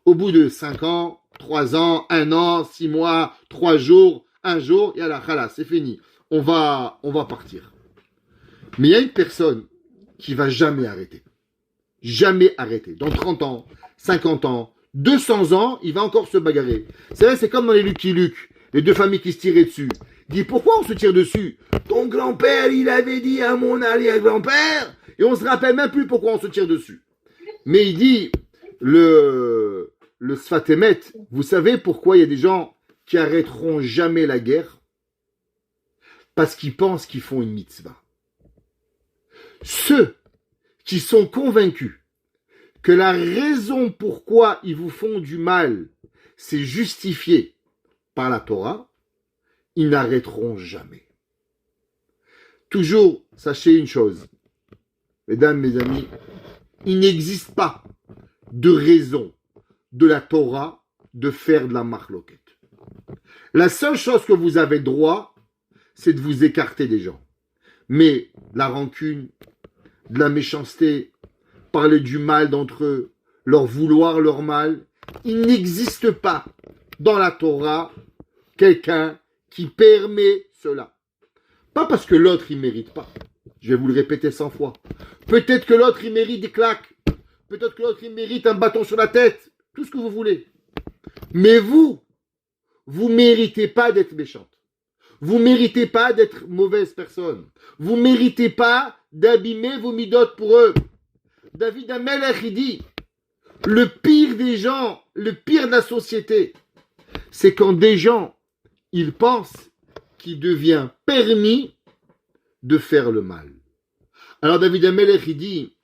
Au bout de 5 ans, 3 ans, 1 an, 6 mois, 3 jours, 1 jour, yalla, khala, c'est fini. On va partir. Mais il y a une personne qui va jamais arrêter. Jamais arrêter. Dans 30 ans, 50 ans, 200 ans, il va encore se bagarrer. C'est vrai, c'est comme dans les Lucky Luke, les deux familles qui se tiraient dessus. Il dit, pourquoi on se tire dessus? Ton grand-père, il avait dit à mon arrière-grand-père, et on se rappelle même plus pourquoi on se tire dessus. Mais il dit, le Sfat Emet, vous savez pourquoi il y a des gens qui arrêteront jamais la guerre? Parce qu'ils pensent qu'ils font une mitzvah. Ceux qui sont convaincus que la raison pourquoi ils vous font du mal, c'est justifié par la Torah, ils n'arrêteront jamais. Toujours, sachez une chose, mesdames, mes amis, il n'existe pas de raison de la Torah de faire de la marloquette. La seule chose que vous avez droit, c'est de vous écarter des gens. Mais la rancune, de la méchanceté, parler du mal d'entre eux, leur vouloir leur mal, il n'existe pas dans la Torah quelqu'un qui permet cela. Pas parce que l'autre il mérite pas. Je vais vous le répéter 100 fois. Peut-être que l'autre il mérite des claques. Peut-être que l'autre il mérite un bâton sur la tête. Tout ce que vous voulez. Mais vous méritez pas d'être méchante. Vous méritez pas d'être mauvaise personne. Vous méritez pas d'abîmer vos midotes pour eux. David Amelech, il dit, le pire des gens, le pire de la société, c'est quand des gens, ils pensent qu'il devient permis de faire le mal. Alors David Amelech, il dit,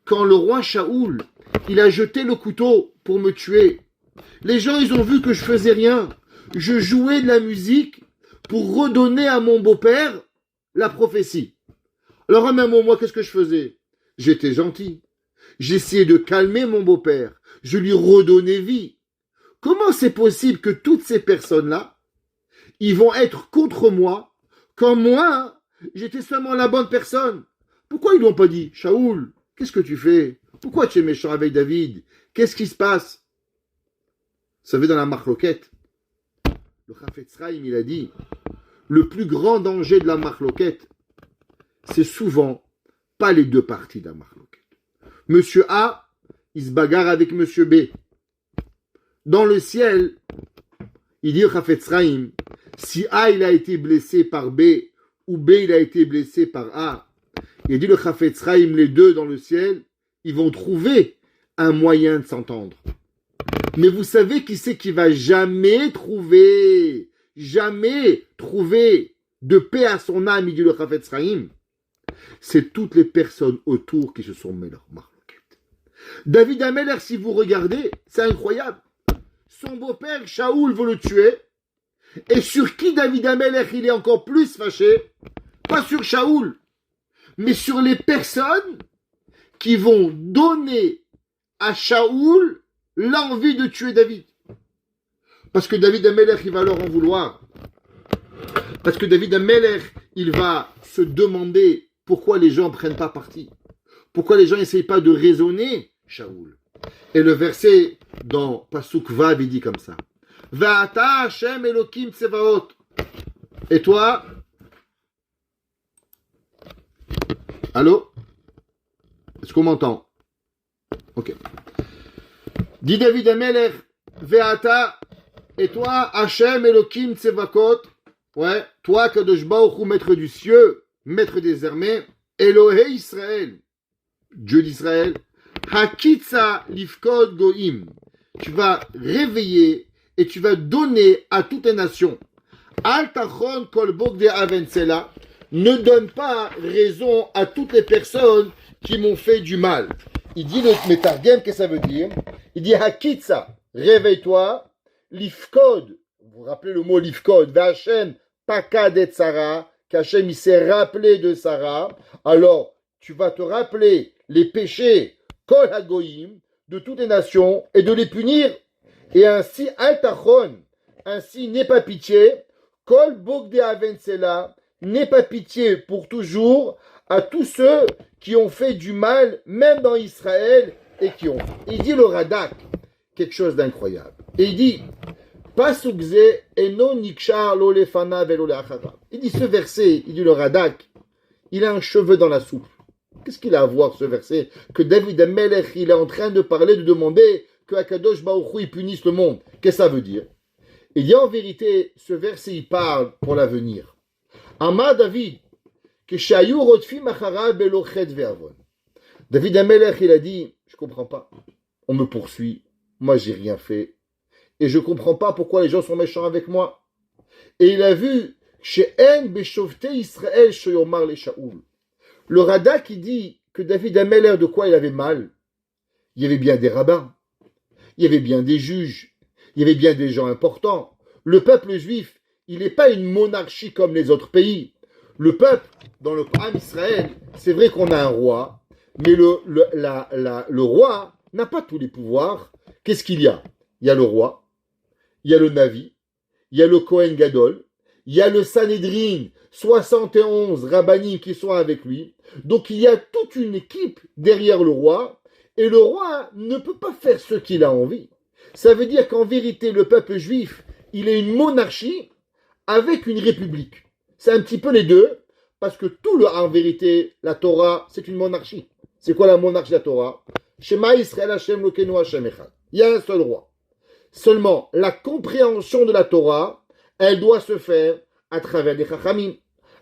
quand le roi Shaoul, il a jeté le couteau pour me tuer, les gens, ils ont vu que je faisais rien. Je jouais de la musique pour redonner à mon beau-père la prophétie. Alors même moi, qu'est-ce que je faisais? J'étais gentil. J'essayais de calmer mon beau-père. Je lui redonnais vie. Comment c'est possible que toutes ces personnes-là, ils vont être contre moi, quand moi, j'étais seulement la bonne personne? Pourquoi ils lui ont pas dit, Shaoul, qu'est-ce que tu fais? Pourquoi tu es méchant avec David? Qu'est-ce qui se passe? Vous savez, dans la marloquette, le Chafetz Chaim, il a dit, le plus grand danger de la marloquette, c'est souvent pas les deux parties de la marloquette. Monsieur A, il se bagarre avec Monsieur B. Dans le ciel, il dit au Chafetz Chaim, si A il a été blessé par B, ou B il a été blessé par A, il dit le Chafetz Chaim, les deux dans le ciel, ils vont trouver un moyen de s'entendre. Mais vous savez qui c'est qui va jamais trouver de paix à son âme, il dit le Chafetz Chaim. C'est toutes les personnes autour qui se sont mis leur marloquette. David Ameller, si vous regardez, c'est incroyable. Son beau-père, Shaoul, veut le tuer. Et sur qui David Ameller, il est encore plus fâché? Pas sur Shaoul, mais sur les personnes qui vont donner à Shaoul l'envie de tuer David. Parce que David Ameller, il va leur en vouloir. Parce que David Ameller, il va se demander pourquoi les gens ne prennent pas parti. Pourquoi les gens n'essayent pas de raisonner Shaoul. Et le verset dans Pasuk Vav, il dit comme ça. Va'ata Hashem Elokim Tsevaot. Et toi? Allô? Est-ce qu'on m'entend? Ok. Dit David Ameller, Ve'ata, et toi, Hashem Elokim Tsevakot, ouais, toi, Kadosh Baruch Hu, maître du ciel, maître des armées, Elohé Israël, Dieu d'Israël, Hakitsa Lifkod Goim, tu vas réveiller et tu vas donner à toutes les nations. Al Tachon Kol Bogde Avensela, ne donne pas raison à toutes les personnes qui m'ont fait du mal. Il dit le Metargem, qu'est-ce que ça veut dire? Il dit Hakitsa, réveille-toi, Lifkod, vous vous rappelez le mot Lifkod, V'Hashem Pakad et Sarah, qu'Hachem il s'est rappelé de Sarah, alors tu vas te rappeler les péchés Kol Hagoyim de toutes les nations et de les punir. Et ainsi, Altachon, ainsi n'aie pas pitié, Kol Bogde Avensela, n'aie pas pitié pour toujours à tous ceux qui ont fait du mal, même dans Israël, et qui ont. Il dit le Radak, quelque chose d'incroyable. Et il dit, Pasukze eno nikshar lo lefana velo leachara. Il dit ce verset, il dit le Radak, il a un cheveu dans la soupe. Qu'est-ce qu'il a à voir ce verset? Que David Amelech, il est en train de parler, de demander que Akadosh Baruch Hu, il punisse le monde. Qu'est-ce que ça veut dire? Il dit en vérité, ce verset, il parle pour l'avenir. Ama David, que Shayu Rodfim Achara Belochet Ve'avon. David Amelech, il a dit, je comprends pas. On me poursuit. Moi, j'ai rien fait. Et je comprends pas pourquoi les gens sont méchants avec moi. Et il a vu, chez En Beshovte Israël Shoyomar le Shaoul. Le Radak, il dit que David Amelech, de quoi il avait mal? Il y avait bien des rabbins. Il y avait bien des juges. Il y avait bien des gens importants. Le peuple juif, il n'est pas une monarchie comme les autres pays. Le peuple, dans le Ham Israël, c'est vrai qu'on a un roi, mais le roi n'a pas tous les pouvoirs. Qu'est-ce qu'il y a? Il y a le roi, il y a le Navi, il y a le Kohen Gadol, il y a le Sanhedrin, 71 rabbinim qui sont avec lui. Donc il y a toute une équipe derrière le roi, et le roi ne peut pas faire ce qu'il a envie. Ça veut dire qu'en vérité, le peuple juif, il est une monarchie avec une république. C'est un petit peu les deux, parce que en vérité, la Torah, c'est une monarchie. C'est quoi la monarchie de la Torah? Shema Israël Hashem Lokenu Hashem Echad. Il y a un seul roi. Seulement, la compréhension de la Torah, elle doit se faire à travers des chachamim,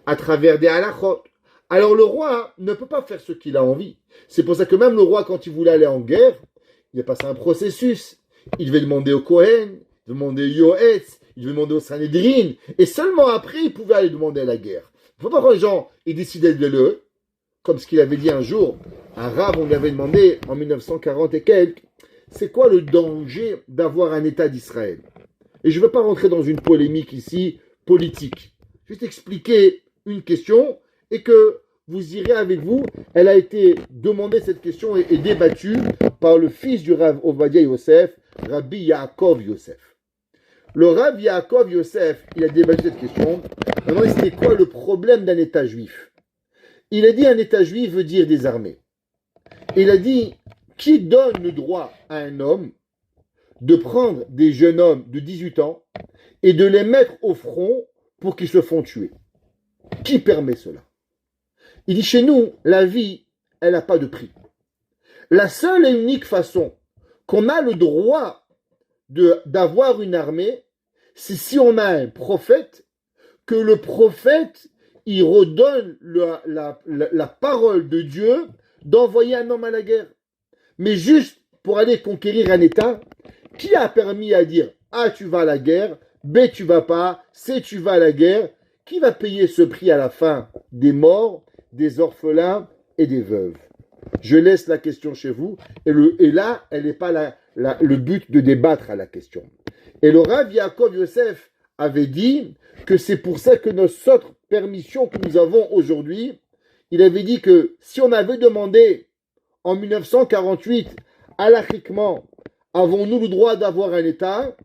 à travers des halachot. Alors le roi ne peut pas faire ce qu'il a envie. C'est pour ça que même le roi, quand il voulait aller en guerre, il a passé un processus. Il devait demander au Kohen, il devait demander au Yoetz, il devait demander au Sanhedrin, et seulement après, il pouvait aller demander à la guerre. Il ne faut pas que les gens aient décidé de le, comme ce qu'il avait dit un jour, un rave, on lui avait demandé, en 1940 et quelques, c'est quoi le danger d'avoir un État d'Israël? Et je ne veux pas rentrer dans une polémique ici, politique. Juste expliquer une question, et que vous irez avec vous. Elle a été demandée, cette question, et débattue par le fils du Rav Ovadia Yosef, Rabbi Yaakov Yosef. Le Rav Yaakov Yosef, il a débattu cette question. Maintenant, c'était quoi le problème d'un État juif? Il a dit un État juif veut dire des armées. Il a dit, qui donne le droit à un homme de prendre des jeunes hommes de 18 ans et de les mettre au front pour qu'ils se font tuer. Qui permet cela? Il dit chez nous, la vie, elle n'a pas de prix. La seule et unique façon qu'on a le droit d'avoir une armée, c'est si on a un prophète, que le prophète, il redonne la parole de Dieu d'envoyer un homme à la guerre. Mais juste pour aller conquérir un État, qui a permis à dire A, tu vas à la guerre, B, tu vas pas, C, tu vas à la guerre? Qui va payer ce prix à la fin? Des morts, des orphelins et des veuves. Je laisse la question chez vous. Et là, elle n'est pas le but de débattre à la question. Et le Rav Yaakov Yosef avait dit que c'est pour ça que notre permission que nous avons aujourd'hui, il avait dit que si on avait demandé en 1948, halachiquement, avons-nous le droit d'avoir un État?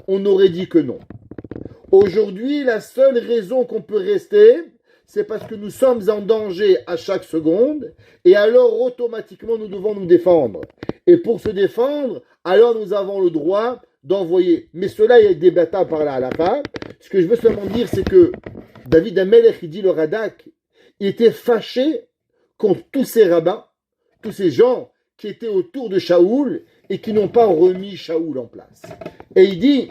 On aurait dit que non. Aujourd'hui, la seule raison qu'on peut rester, c'est parce que nous sommes en danger à chaque seconde, et alors automatiquement nous devons nous défendre. Et pour se défendre, alors nous avons le droit d'envoyer. Mais cela est débattable par la halakha. Ce que je veux seulement dire, c'est que David Amelech, il dit le Radak, il était fâché contre tous ces rabbins, tous ces gens qui étaient autour de Shaoul et qui n'ont pas remis Shaoul en place. Et il dit,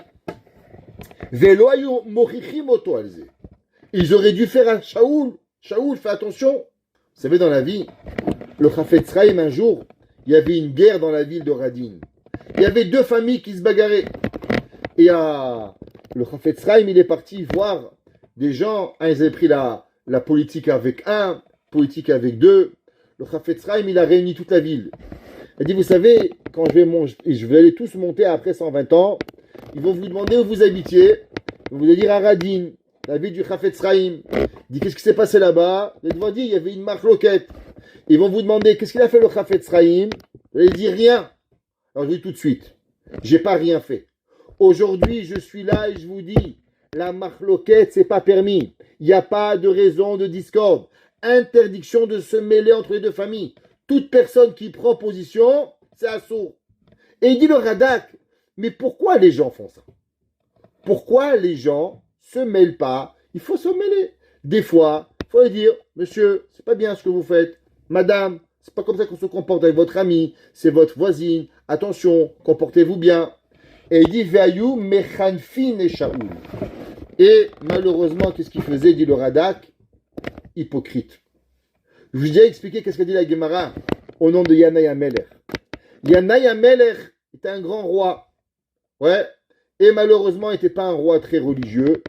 ils auraient dû faire à Shaoul, fais attention. Vous savez, dans la vie, le Chafetz Chaim, un jour, il y avait une guerre dans la ville de Radin. Il y avait deux familles qui se bagarraient. Et le Chafetz Chaim, il est parti voir des gens. Ils avaient pris la politique avec un, politique avec deux. Le Chafetz Chaim, il a réuni toute la ville. Il dit, vous savez, quand je vais aller tous monter après 120 ans, ils vont vous demander où vous habitiez. Ils vont vous dire à Radin, la ville du Chafetz Chaim. Il dit, qu'est-ce qui s'est passé là-bas? Vous allez dire, il y avait une marloquette. Ils vont vous demander, qu'est-ce qu'il a fait le Chafetz Chaim? Vous allez dire, rien. Alors je dis tout de suite, j'ai pas rien fait. Aujourd'hui, je suis là et je vous dis, la marloquette, c'est pas permis. Il n'y a pas de raison de discorde. Interdiction de se mêler entre les deux familles. Toute personne qui prend position, c'est assaut. Et il dit le Radak, mais pourquoi les gens font ça? Pourquoi les gens se mêlent pas? Il faut se mêler. Des fois, il faut dire, monsieur, c'est pas bien ce que vous faites. Madame, c'est pas comme ça qu'on se comporte avec votre ami, c'est votre voisine. Attention, comportez-vous bien. Et il dit, Ve'ayu mechanfin et Shaoul. Et malheureusement, qu'est-ce qu'il faisait, dit le Radak? Hypocrite. Je vous ai expliqué qu'est-ce qu'a dit la Gemara au nom de Yanaï Amelech. Yanaï Amelech était un grand roi. Ouais. Et malheureusement, il n'était pas un roi très religieux.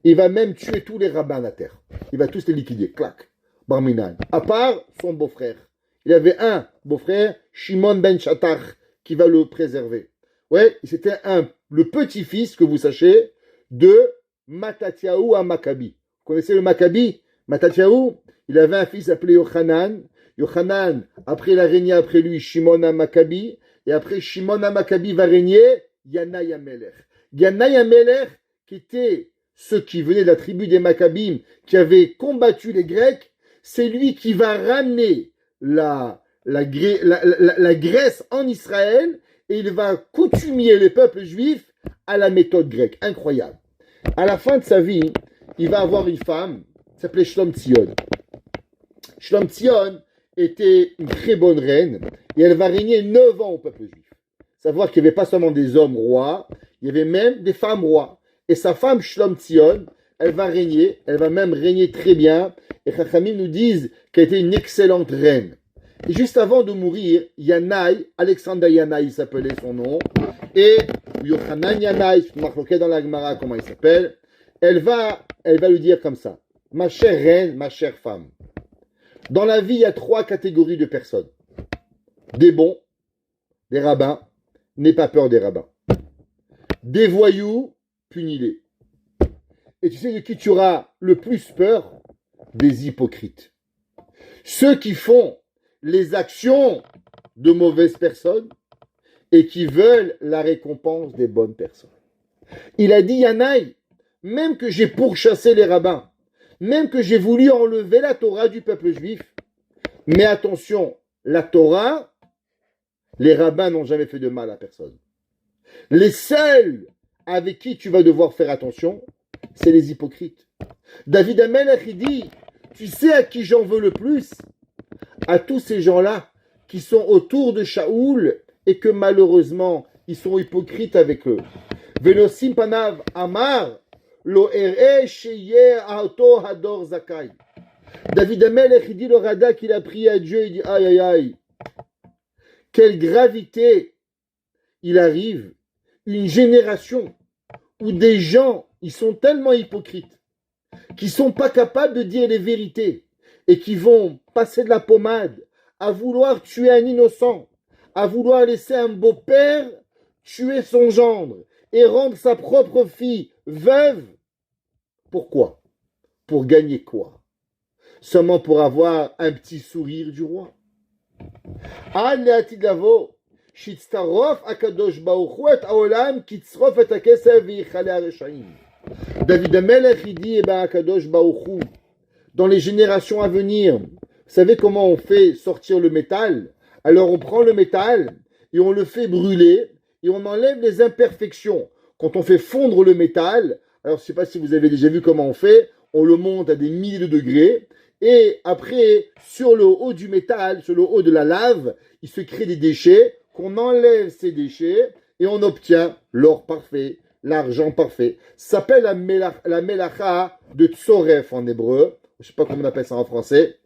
Il va même tuer tous les rabbins de la terre. Il va tous les liquider. Clac. Barminan. À part son beau-frère. Il avait un beau-frère, Shimon ben Shattach, qui va le préserver. Ouais. C'était le petit-fils, que vous sachiez, de Matatyahu à Maccabi. Vous connaissez le Maccabi? Matatyahu, il avait un fils appelé Yochanan. Yochanan, après il a régné après lui Shimon à Maccabi. Et après Shimon à Maccabi va régner Yanaï Amelech. Yanaï Amelech, qui était ceux qui venaient de la tribu des Maccabim, qui avaient combattu les Grecs, c'est lui qui va ramener la Grèce en Israël et il va coutumier les peuples juifs à la méthode grecque. Incroyable. À la fin de sa vie, il va avoir une femme qui s'appelait Shlom Tzion. Shlom Tzion était une très bonne reine et elle va régner 9 ans au peuple juif. Savoir qu'il n'y avait pas seulement des hommes rois, il y avait même des femmes rois. Et sa femme Shlom Tzion, elle va régner, elle va même régner très bien. Et Chachamim nous disent qu'elle était une excellente reine. Et juste avant de mourir, Yanaï, Alexandre Yanaï s'appelait son nom, et Yochanan Yanaï, je marqué dans la Gemara comment il s'appelle, elle va lui dire comme ça, ma chère reine, ma chère femme, dans la vie il y a 3 catégories de personnes. Des bons, des rabbins, n'aie pas peur des rabbins. Des voyous, punis-les. Et tu sais de qui tu auras le plus peur? Des hypocrites. Ceux qui font les actions de mauvaises personnes et qui veulent la récompense des bonnes personnes. Il a dit, Yanaï, même que j'ai pourchassé les rabbins, même que j'ai voulu enlever la Torah du peuple juif, mais attention, la Torah, les rabbins n'ont jamais fait de mal à personne. Les seuls avec qui tu vas devoir faire attention, c'est les hypocrites. David Amelech, il dit, tu sais à qui j'en veux le plus? À tous ces gens-là qui sont autour de Shaoul et que malheureusement, ils sont hypocrites avec eux. Venosim panav amar lo ere sheye auto hador zakai. David Amelech, il dit le Rada qu'il a prié à Dieu, il dit aïe aïe aïe. Quelle gravité il arrive, une génération où des gens, ils sont tellement hypocrites, qui sont pas capables de dire les vérités et qui vont passer de la pommade à vouloir tuer un innocent, à vouloir laisser un beau-père tuer son gendre et rendre sa propre fille veuve. Pourquoi? Pour gagner quoi? Seulement pour avoir un petit sourire du roi. David Amelech, il dit, Akadosh Baruch Hu, dans les générations à venir, vous savez comment on fait sortir le métal? Alors on prend le métal et on le fait brûler et on enlève les imperfections. Quand on fait fondre le métal, alors je ne sais pas si vous avez déjà vu comment on fait, on le monte à des milliers de degrés et après, sur le haut du métal, sur le haut de la lave, il se crée des déchets, qu'on enlève ces déchets et on obtient l'or parfait, l'argent parfait. Ça s'appelle la melacha de Tsoref en hébreu. Je ne sais pas comment on appelle ça en français.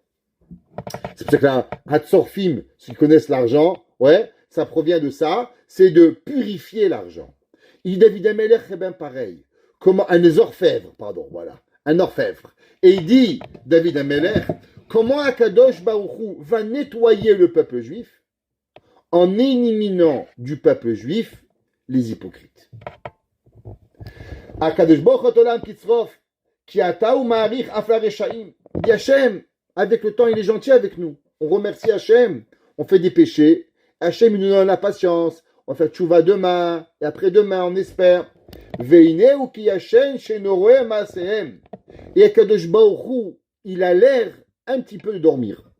C'est pour ça que la Hatzorfim, ceux qui connaissent l'argent, ouais, ça provient de ça, c'est de purifier l'argent. Il dit David Amelech, c'est bien pareil. Comment, un orfèvre, pardon, voilà, un orfèvre. Et il dit, David Amelech, comment Akadosh Baruch Hu va nettoyer le peuple juif en éliminant du peuple juif les hypocrites. Akadosh Baruch Hu Olam Kitzrof, Ki ata u ma'arich af la reshaim. Il dit Hachem, avec le temps, il est gentil avec nous. On remercie Hachem. On fait des péchés. Hachem, il nous donne la patience. On fait tchouva demain, et après-demain, on espère. Veine ou ki Hachem shenoroe ma'asehem. Et Akadosh Baruch Hu, il a l'air un petit peu de dormir.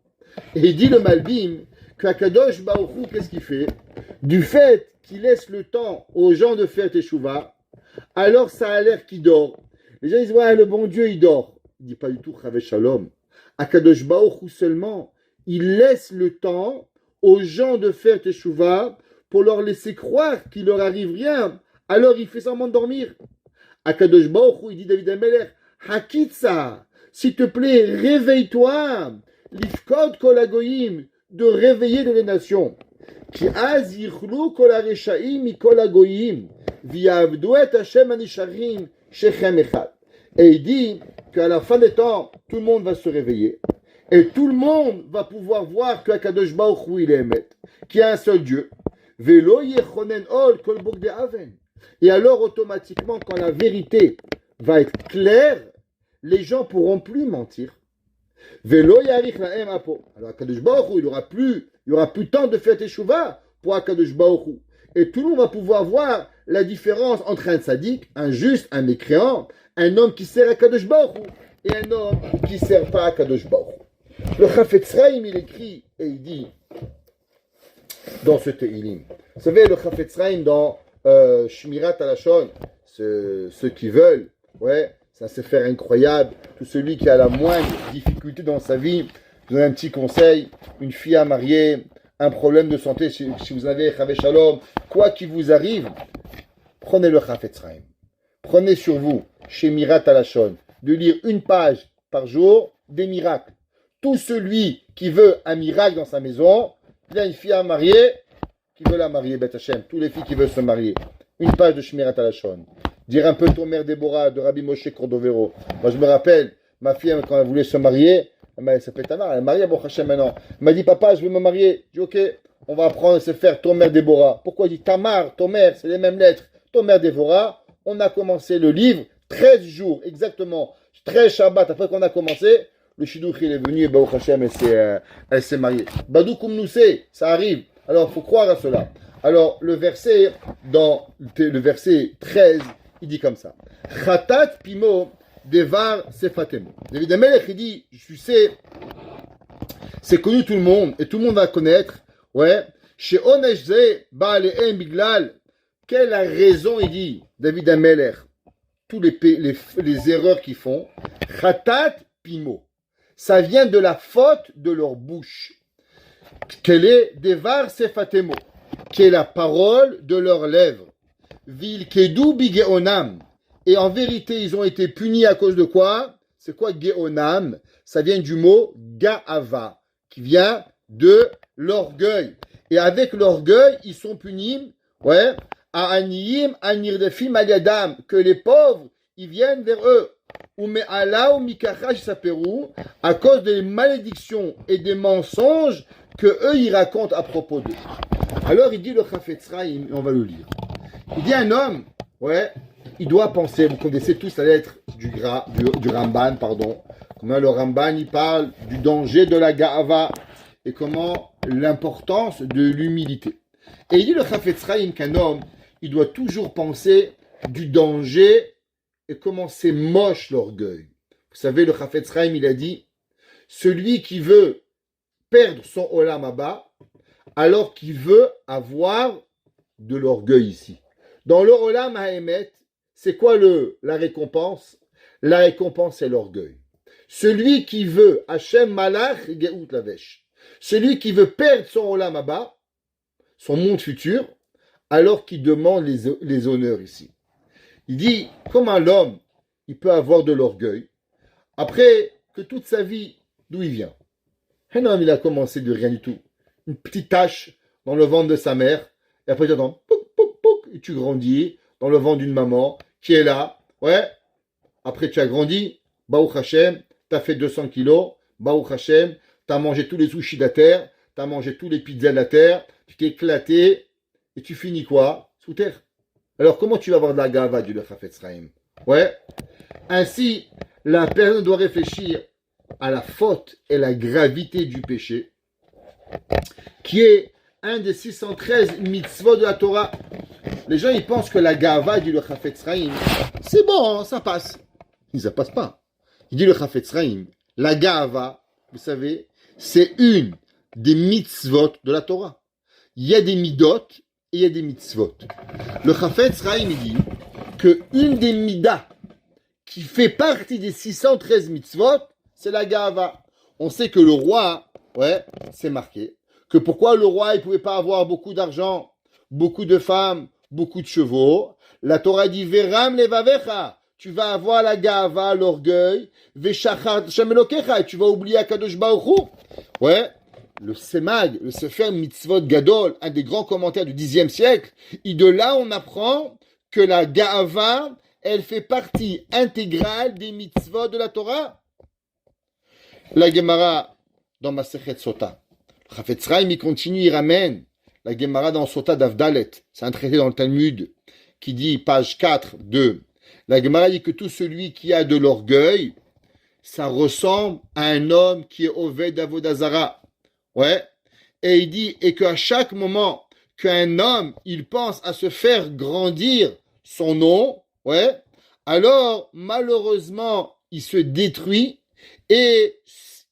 Et il dit le Malbim qu'Akadosh Baruch Hu, qu'est-ce qu'il fait? Du fait qu'il laisse le temps aux gens de faire teshuvah, alors ça a l'air qu'il dort. Les gens disent, ouais, le bon Dieu, il dort. Il dit pas du tout, Chavé Shalom. Akadosh Baruch Hu seulement, il laisse le temps aux gens de faire teshuvah pour leur laisser croire qu'il leur arrive rien. Alors il fait semblant de dormir. Akadosh Baruch Hu, il dit David Amelech, Hakitsa, s'il te plaît, réveille-toi. Lifkod kol hagoyim, de réveiller les nations. Ki az yichlu kol hareshaim mikol hagoyim, v'yavdu et Hashem anisharim shechem echad. Et il dit qu'à la fin des temps, tout le monde va se réveiller. Et tout le monde va pouvoir voir que Akadosh Baruch Hu, il est Emet, qu'il y a un seul Dieu. Velo yechonen ol kol bogde aven. Et alors, automatiquement, quand la vérité va être claire, les gens pourront plus mentir. Velo yarich lahem apo. Alors, Akadosh Baruch Hu, il y aura plus temps de faire teshuvah pour Akadosh Baruch Hu. Et tout le monde va pouvoir voir la différence entre un tzaddik, un juste, un mécréant, un homme qui sert à Akadosh Baruch Hu et un homme qui ne sert pas à Akadosh Baruch Hu. Le Chafetz Chaim, il écrit et il dit dans ce Teilim. Vous savez, le Chafetz Chaim dans Shmirat Alashon, ceux qui veulent, ouais, ça c'est faire incroyable. Tout celui qui a la moindre difficulté dans sa vie, je donne un petit conseil, une fille à marier, un problème de santé, si vous avez Chavé Shalom, quoi qu'il vous arrive, prenez le Chafetz Chaim. Prenez sur vous, chez Mirat Alashon, de lire une page par jour des miracles. Tout celui qui veut un miracle dans sa maison, il a une fille à marier, qui veut la marier, Bet Hashem, toutes les filles qui veulent se marier. Une page de Shmirat Alashon. Dire un peu ton mère Déborah de Rabbi Moshe Cordovero. Moi, je me rappelle, ma fille, quand elle voulait se marier, elle s'appelait Tamar, elle est mariée à Baruch Hashem maintenant. Elle m'a dit, papa, je veux me marier. Je dis, ok, on va apprendre à se faire ton mère Déborah. Pourquoi? Il dit, Tamar, ton mère, c'est les mêmes lettres. Ton mère Déborah. On a commencé le livre, 13 jours, exactement. 13 Shabbat après qu'on a commencé, le Shidduch, il est venu et Baruch Hashem, elle s'est mariée. Badou Koumnoussé, ça arrive. Alors, il faut croire à cela. Alors, le verset 13, il dit comme ça. Chatat pimo devar sefatemo. David Amelech, il dit, je sais, c'est connu tout le monde, et tout le monde va connaître, ouais, chez Oneshze, Baalehem Biglal, quelle est la raison, il dit, David Amelech, tous les erreurs qu'ils font. Khatat pimo. Ça vient de la faute de leur bouche. Quelle est Devar Sefatemo, qui est la parole de leurs lèvres. Vil Kedou Bigeonam. Et en vérité, ils ont été punis à cause de quoi? C'est quoi Geonam? Ça vient du mot Gaava, qui vient de l'orgueil. Et avec l'orgueil, ils sont punis, ouais, à Aniyim, Anirdefim, Aliadam, que les pauvres, ils viennent vers eux. Ou Me'ala ou Mikachash Saperou, à cause des malédictions et des mensonges que eux, ils racontent à propos d'eux. Alors, il dit le Chafetz Chaim, on va le lire. Il dit un homme, ouais, il doit penser, vous connaissez tous la lettre du Ramban, pardon. Comment le Ramban, il parle du danger de la Ga'ava et comment l'importance de l'humilité. Et il dit le Chafetz Chaim qu'un homme, il doit toujours penser du danger et comment c'est moche l'orgueil. Vous savez, le Chafetz Chaim, il a dit, celui qui veut perdre son Olam Haba, alors qu'il veut avoir de l'orgueil ici. Dans le Olam Haemet, c'est quoi la récompense? La récompense, c'est l'orgueil. Celui qui veut, Hashem Malach Geout Lavesh, celui qui veut perdre son Olam Haba, son monde futur, alors qu'il demande les honneurs ici. Il dit, comment l'homme, il peut avoir de l'orgueil, après que toute sa vie, d'où il vient? Un homme, il a commencé de rien du tout. Une petite tache dans le ventre de sa mère, et après tu entends, pouk, pouk, pouk, et tu grandis dans le ventre d'une maman, qui est là, ouais, après tu as grandi, Baruch Hashem, tu as fait 200 kilos, Baruch Hashem, tu as mangé tous les sushis de la terre, tu as mangé tous les pizzas de la terre, tu t'es éclaté, et tu finis quoi? Sous terre. Alors comment tu vas avoir de la gava, dit le Chafetz Chaim? Ouais. Ainsi, la personne doit réfléchir à la faute et la gravité du péché, qui est un des 613 mitzvot de la Torah. Les gens, ils pensent que la gava, dit le Chafetz Chaim, c'est bon, ça passe. Mais ça passe pas. Il dit le Chafetz Chaim, la gava, vous savez, c'est une des mitzvot de la Torah. Il y a des midot et il y a des mitzvot. Le Chafetz Chaim, il dit que une des midas qui fait partie des 613 mitzvot, c'est la gava. On sait que le roi, ouais, c'est marqué, que pourquoi le roi, il pouvait pas avoir beaucoup d'argent, beaucoup de femmes, beaucoup de chevaux. La Torah dit, Veram levavecha, tu vas avoir la gava, l'orgueil, Veshachar shemelokecha, et tu vas oublier Akadosh Baruch Hu. Ouais, le Semag, le Sefer Mitzvot Gadol, un des grands commentaires du Xe siècle, et de là on apprend que la gava, elle fait partie intégrale des mitzvot de la Torah. La Gemara dans Masechet Sota, le Chafetz Chaim, il continue, il ramène la Gemara dans Sota d'Avdalet, c'est un traité dans le Talmud qui dit, page 4, 2, la Gemara dit que tout celui qui a de l'orgueil, ça ressemble à un homme qui est Oved Avodazara. Ouais. Et il dit, et qu'à chaque moment qu'un homme, il pense à se faire grandir son nom, ouais, alors, malheureusement, il se détruit et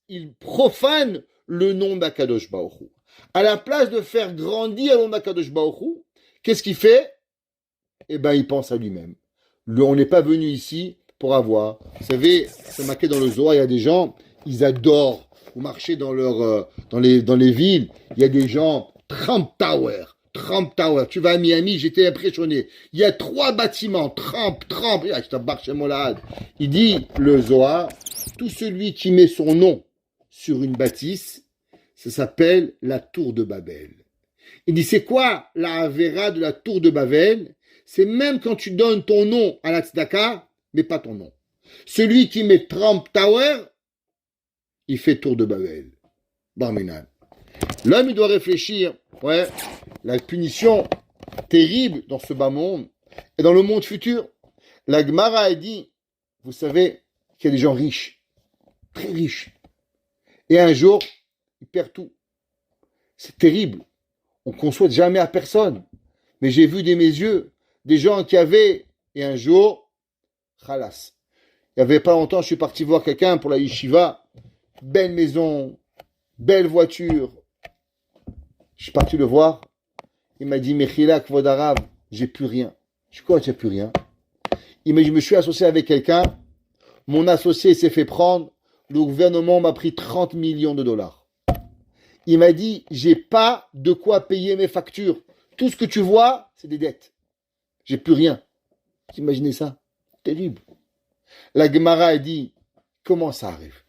il profane le nom d'Akadosh Baruch Hu. À la place de faire grandir le nom d'Akadosh Baruch Hu, qu'est-ce qu'il fait? Eh ben, il pense à lui-même. On n'est pas venu ici pour avoir. Vous savez, c'est marqué dans le Zohar, il y a des gens, ils adorent. Vous marchez dans les villes, il y a des gens, Trump Tower. Tu vas à Miami, j'étais impressionné. Il y a 3 bâtiments, Trump. Il dit, le Zohar, tout celui qui met son nom sur une bâtisse, ça s'appelle la tour de Babel. Il dit, c'est quoi la Avera de la tour de Babel? C'est même quand tu donnes ton nom à la tzedaka, mais pas ton nom. Celui qui met Trump Tower, il fait tour de Babel. Barminan. L'homme, il doit réfléchir, ouais, la punition terrible dans ce bas monde et dans le monde futur. La Gemara a dit, vous savez qu'il y a des gens riches, très riches, et un jour, ils perdent tout. C'est terrible. On ne conçoit jamais à personne. Mais j'ai vu de mes yeux des gens qui avaient, et un jour, khalas. Il n'y avait pas longtemps, je suis parti voir quelqu'un pour la yeshiva, belle maison, belle voiture. Je suis parti le voir. Il m'a dit, Mechila, Kvodarav, j'ai plus rien. Je dis, quoi, tu n'as plus rien? Il m'a dit, je me suis associé avec quelqu'un, mon associé s'est fait prendre, le gouvernement m'a pris 30 millions de dollars. Il m'a dit, j'ai pas de quoi payer mes factures. Tout ce que tu vois, c'est des dettes. J'ai plus rien. Vous imaginez ça? Terrible. La Gemara a dit, comment ça arrive?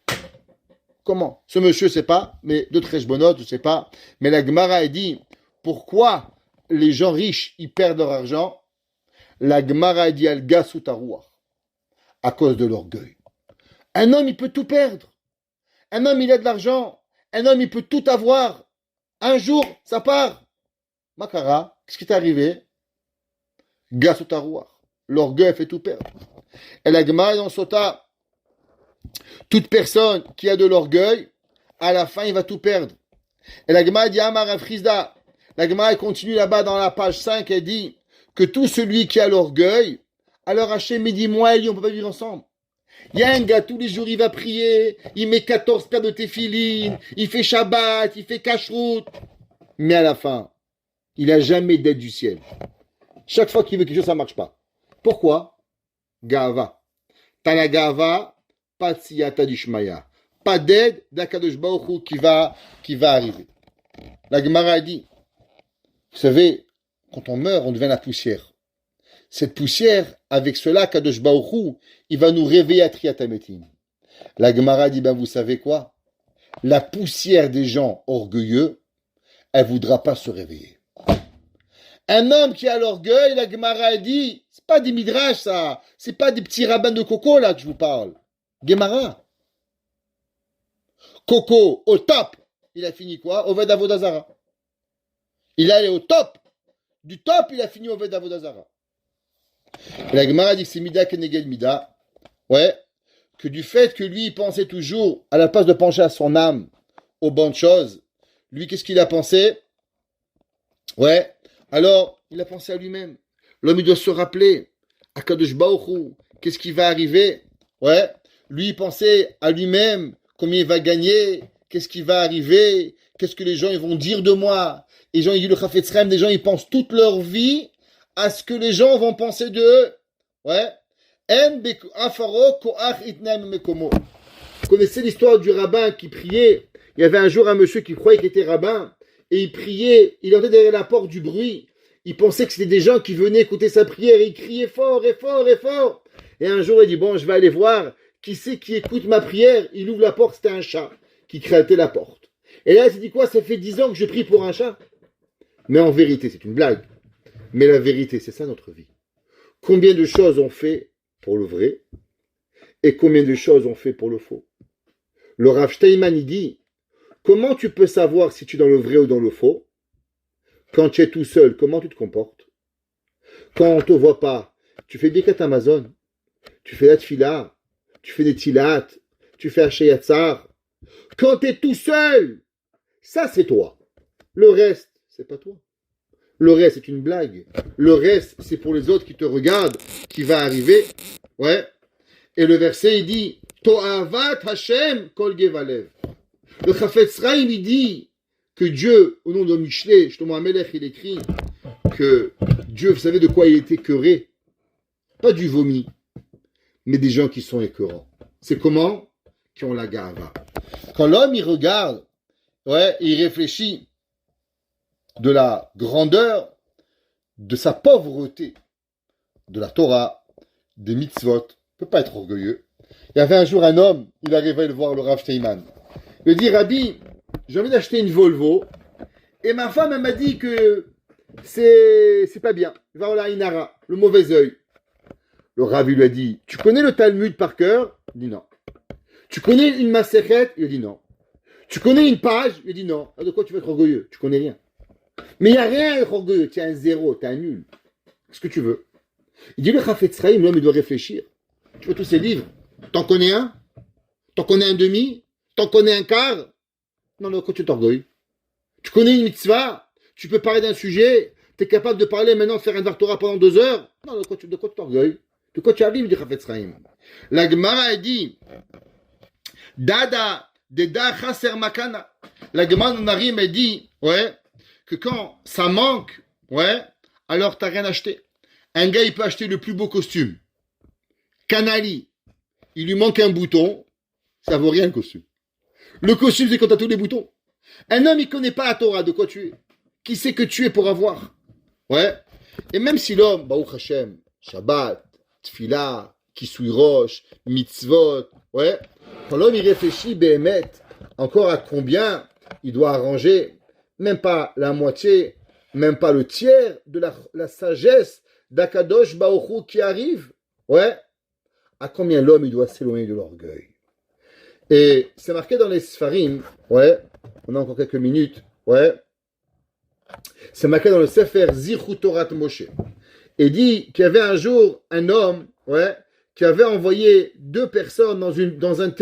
Comment? Ce monsieur, c'est pas, mais de Treshbonot, je sais pas. Mais la Gemara a dit, pourquoi les gens riches, ils perdent leur argent? La Gemara a dit, al gasut haruach, à cause de l'orgueil. Un homme, il peut tout perdre. Un homme, il a de l'argent. Un homme, il peut tout avoir. Un jour, ça part. Makara, qu'est-ce qui t'est arrivé? Gasut haruach. L'orgueil fait tout perdre. Et la Gemara dans Sota, toute personne qui a de l'orgueil, à la fin, il va tout perdre. Et la Gemara dit, Amar Rav Chizda. La Gemara continue là-bas dans la page 5, elle dit que tout celui qui a l'orgueil, alors Hachem me dit, moi et lui, on ne peut pas vivre ensemble. Il y a un gars, tous les jours, il va prier, il met 14 paires de téphilines, il fait Shabbat, il fait Kashrut. Mais à la fin, il n'a jamais d'aide du ciel. Chaque fois qu'il veut quelque chose, ça ne marche pas. Pourquoi? Gava. T'as la Gava, pas de siyata d'Ishmaya. Pas d'aide d'Akadosh Baruch Hu qui va arriver. La Gemara a dit, vous savez, quand on meurt, on devient la poussière. Cette poussière, avec cela, Kadosh Baruch Hu, il va nous réveiller à Triatametim. La Gemara dit, ben vous savez quoi? La poussière des gens orgueilleux, elle ne voudra pas se réveiller. Un homme qui a l'orgueil, la Gemara a dit, c'est pas des midrash ça, c'est pas des petits rabbins de coco là que je vous parle. Gemara. Coco, au top, il a fini quoi? Oved Avodazara. Il est allé au top. Du top, il a fini Oved Avodazara. La Gemara dit que c'est Mida Kenegel Mida. Ouais. Que du fait que lui, il pensait toujours, à la place de pencher à son âme, aux bonnes choses, lui, qu'est-ce qu'il a pensé? Ouais. Alors, il a pensé à lui-même. L'homme, il doit se rappeler, à Kadosh Baruch Hu, qu'est-ce qui va arriver? Ouais. Lui, il pensait à lui-même, combien il va gagner, qu'est-ce qui va arriver, qu'est-ce que les gens ils vont dire de moi. Les gens, ils disent le Chafetz Chaim, les gens, ils pensent toute leur vie à ce que les gens vont penser d'eux. Ouais. Vous connaissez l'histoire du rabbin qui priait. Il y avait un jour un monsieur qui croyait qu'il était rabbin et il priait. Il entendait derrière la porte du bruit. Il pensait que c'était des gens qui venaient écouter sa prière et il criait fort et fort et fort. Et un jour, il dit, bon, je vais aller voir qui c'est qui écoute ma prière. Il ouvre la porte, c'était un chat qui grattait la porte. Et là, il s'est dit quoi? Ça fait 10 ans que je prie pour un chat. Mais en vérité, c'est une blague. Mais la vérité, c'est ça notre vie. Combien de choses on fait pour le vrai et combien de choses on fait pour le faux. Le Rav Steinman, il dit, comment tu peux savoir si tu es dans le vrai ou dans le faux? Quand tu es tout seul, comment tu te comportes? Quand on ne te voit pas, tu fais Birkat Amazon, tu fais la Tfila, tu fais des Tilat, tu fais Hachayatzar. Quand tu es tout seul, ça c'est toi. Le reste, c'est pas toi. Le reste, c'est une blague. Le reste, c'est pour les autres qui te regardent, qui va arriver. Ouais. Et le verset, il dit, To'avat Hashem kol gevalev. Le Chafetz Chaim, il dit que Dieu, au nom de Mishlei, Shlomo HaMelech, il écrit que Dieu, vous savez de quoi il est écœuré? Pas du vomi, mais des gens qui sont écœurants. C'est comment? Qui ont la gava. Quand l'homme, il regarde, ouais, il réfléchit de la grandeur de sa pauvreté, de la Torah, des mitzvot, il ne peut pas être orgueilleux. Il y avait un jour un homme, il arrivait le voir le Rav Steinman. Il lui dit, Rabbi, j'ai envie d'acheter une Volvo, et ma femme, elle m'a dit que c'est pas bien. Il va avoir la Inara, le mauvais œil. Le Rav lui a dit, tu connais le Talmud par cœur? Il dit non. Tu connais une Masechet? Il a dit non. Tu connais une page? Il a dit non. Alors de quoi tu veux être orgueilleux? Tu connais rien. Mais il n'y a rien à être orgueilleux. Tu es un zéro, tu es un nul. Qu'est-ce que tu veux? Il dit le Chafetz Chaim, l'homme, il doit réfléchir. Tu veux tous ces livres? T'en connais un? T'en connais un demi? T'en connais un quart? Non, non, quand tu t'orgueilles. Tu connais une mitzvah? Tu peux parler d'un sujet? Tu es capable de parler maintenant, faire un Dvar pendant 2 heures? Non, de quoi tu t'orgueilles? De quoi tu arrives, dit Chafetz Chaim? La Gemara a dit, Dada, Deda Chaser Makana. La Gemara Narim a dit, ouais, que quand ça manque, ouais, alors t'as rien acheté. Un gars, il peut acheter le plus beau costume. Canali, il lui manque un bouton, ça vaut rien le costume. Le costume, c'est quand t'as tous les boutons. Un homme, il connaît pas la Torah, de quoi tu es. Qui sait que tu es pour avoir? Ouais. Et même si l'homme, Baruch Hashem, Shabbat, Tfila, Kisui Rosh, Mitzvot, ouais. Quand l'homme, il réfléchit, Béhémet, encore à combien il doit arranger, même pas la moitié, même pas le tiers de la sagesse d'Akadosh Baruch Hu qui arrive, ouais. À combien l'homme, il doit s'éloigner de l'orgueil. Et c'est marqué dans les Sfarim, ouais. On a encore quelques minutes, ouais. C'est marqué dans le Sefer Zichut Torat Moshe. Et dit qu'il y avait un jour un homme, ouais, qui avait envoyé 2 personnes dans une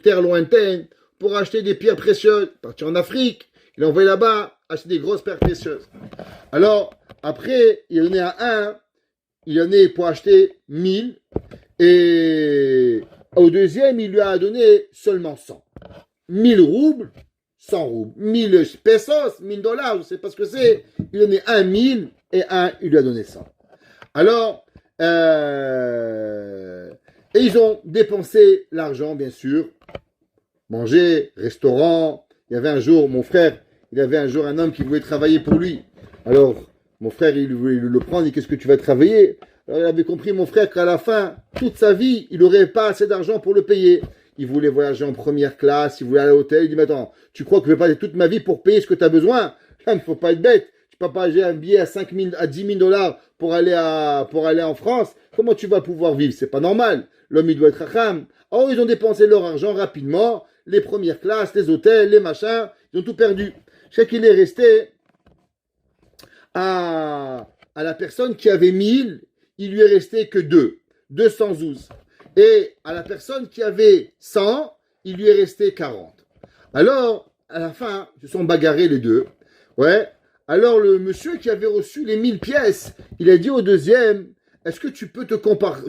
terre lointaine pour acheter des pierres précieuses. Parti en Afrique, il a envoyé là-bas acheter des grosses pierres précieuses. Alors, après, il en est à un, il en est pour acheter 1000, et au deuxième, il lui a donné seulement 100. 1000 roubles, 100 roubles. 1000 pesos, 1000 dollars, je ne sais pas ce que c'est. Il en est un 1000 et un, il lui a donné 100. Alors, et ils ont dépensé l'argent, bien sûr. Manger, restaurant. Il y avait un jour, mon frère, il avait un jour un homme qui voulait travailler pour lui. Alors, mon frère, il voulait le prendre, il dit, qu'est-ce que tu vas travailler? Alors, il avait compris, mon frère, qu'à la fin, toute sa vie, il n'aurait pas assez d'argent pour le payer. Il voulait voyager en première classe, il voulait aller à l'hôtel. Il dit, mais attends, tu crois que je vais passer toute ma vie pour payer ce que tu as besoin? Il ne faut pas être bête. Tu peux pas payer un billet à 5 000, à 10 000 dollars pour aller en France. Comment tu vas pouvoir vivre? C'est pas normal. L'homme, il doit être racham. Oh, ils ont dépensé leur argent rapidement. Les premières classes, les hôtels, les machins. Ils ont tout perdu. Je sais qu'il est resté à la personne qui avait 1000, il lui est resté que 212. Et à la personne qui avait 100, il lui est resté 40. Alors, à la fin, ils se sont bagarrés les deux. Ouais. Alors, le monsieur qui avait reçu les 1000 pièces, il a dit au deuxième, est-ce que tu peux te comparer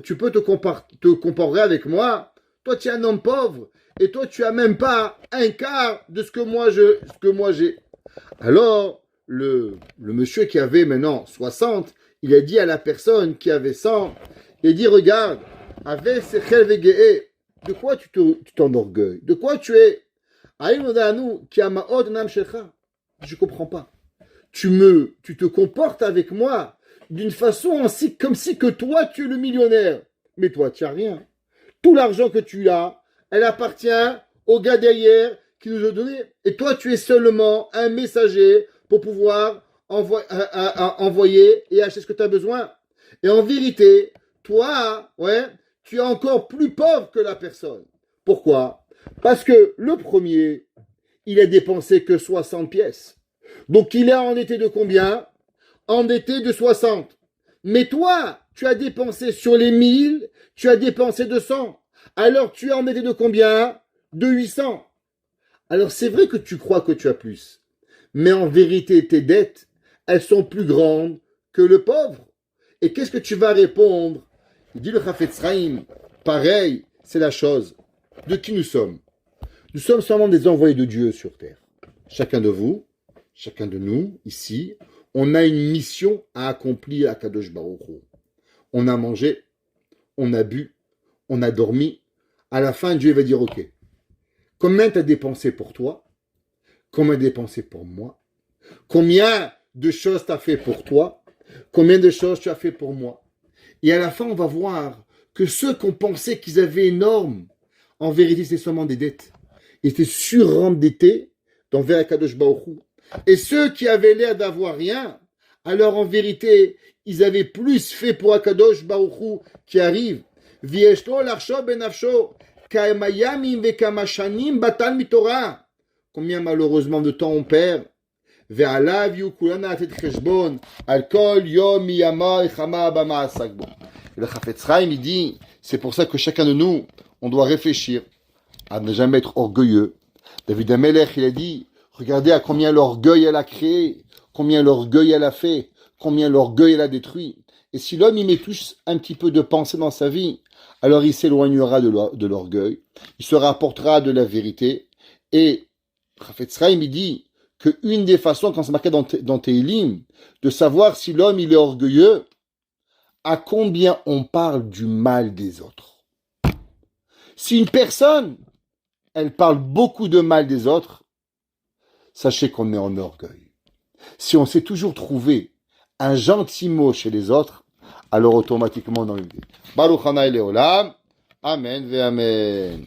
avec moi? Toi, tu es un homme pauvre, et toi, tu as même pas un quart de ce que moi j'ai. Alors, le monsieur qui avait maintenant 60, il a dit à la personne qui avait 100, il a dit, regarde, de quoi tu t'enorgueilles? De quoi tu es? Je comprends pas. Tu te comportes avec moi d'une façon comme si que toi tu es le millionnaire. Mais toi tu n'as rien. Tout l'argent que tu as, elle appartient au gars derrière qui nous a donné. Et toi tu es seulement un messager pour pouvoir envoyer et acheter ce que tu as besoin. Et en vérité, toi, ouais, tu es encore plus pauvre que la personne. Pourquoi? Parce que le premier, il a dépensé que 60 pièces. Donc il est endetté de combien? Endetté de 60. Mais toi, tu as dépensé sur les 1000, tu as dépensé 200. Alors tu es endetté de combien? De 800. Alors c'est vrai que tu crois que tu as plus. Mais en vérité, tes dettes, elles sont plus grandes que le pauvre. Et qu'est-ce que tu vas répondre? Il dit le Chafetz Chaim, pareil, c'est la chose. De qui nous sommes? Nous sommes seulement des envoyés de Dieu sur terre. Chacun de vous, chacun de nous, ici, on a une mission à accomplir à Kadosh Baruch Hu. On a mangé, on a bu, on a dormi. À la fin, Dieu va dire, ok, combien tu as dépensé pour toi? Combien dépensé pour moi? Combien de choses tu as fait pour toi? Combien de choses tu as fait pour moi? Et à la fin, on va voir que ceux qu'on pensait qu'ils avaient énorme, en vérité, c'est seulement des dettes. Ils étaient surendettés envers Akadosh Baruch Hu. Et ceux qui avaient l'air d'avoir rien, alors en vérité, ils avaient plus fait pour Akadosh Baruch Hu qui arrive. Vieshto l'archo benafsho, kaemayamim vekamashanim batal mitora. Combien malheureusement de temps on perd? Ve'alav yukulana atet cheshbon, al kol yom miyama echama bama asakbo. Le Chafetz Chaim, il dit, c'est pour ça que chacun de nous, on doit réfléchir à ne jamais être orgueilleux. David Amelech, il a dit, regardez à combien l'orgueil elle a créé, combien l'orgueil elle a fait, combien l'orgueil elle a détruit. Et si l'homme y met plus un petit peu de pensée dans sa vie, alors il s'éloignera de l'orgueil, il se rapportera de la vérité. Et Chafetz Chaim, il dit qu'une des façons, quand c'est marqué dans Tehillim, de savoir si l'homme il est orgueilleux, à combien on parle du mal des autres. Si une personne, elle parle beaucoup de mal des autres, sachez qu'on est en orgueil. Si on sait toujours trouver un gentil mot chez les autres, alors automatiquement on a une vie. Baruch Hanai Leolam. Amen ve Amen.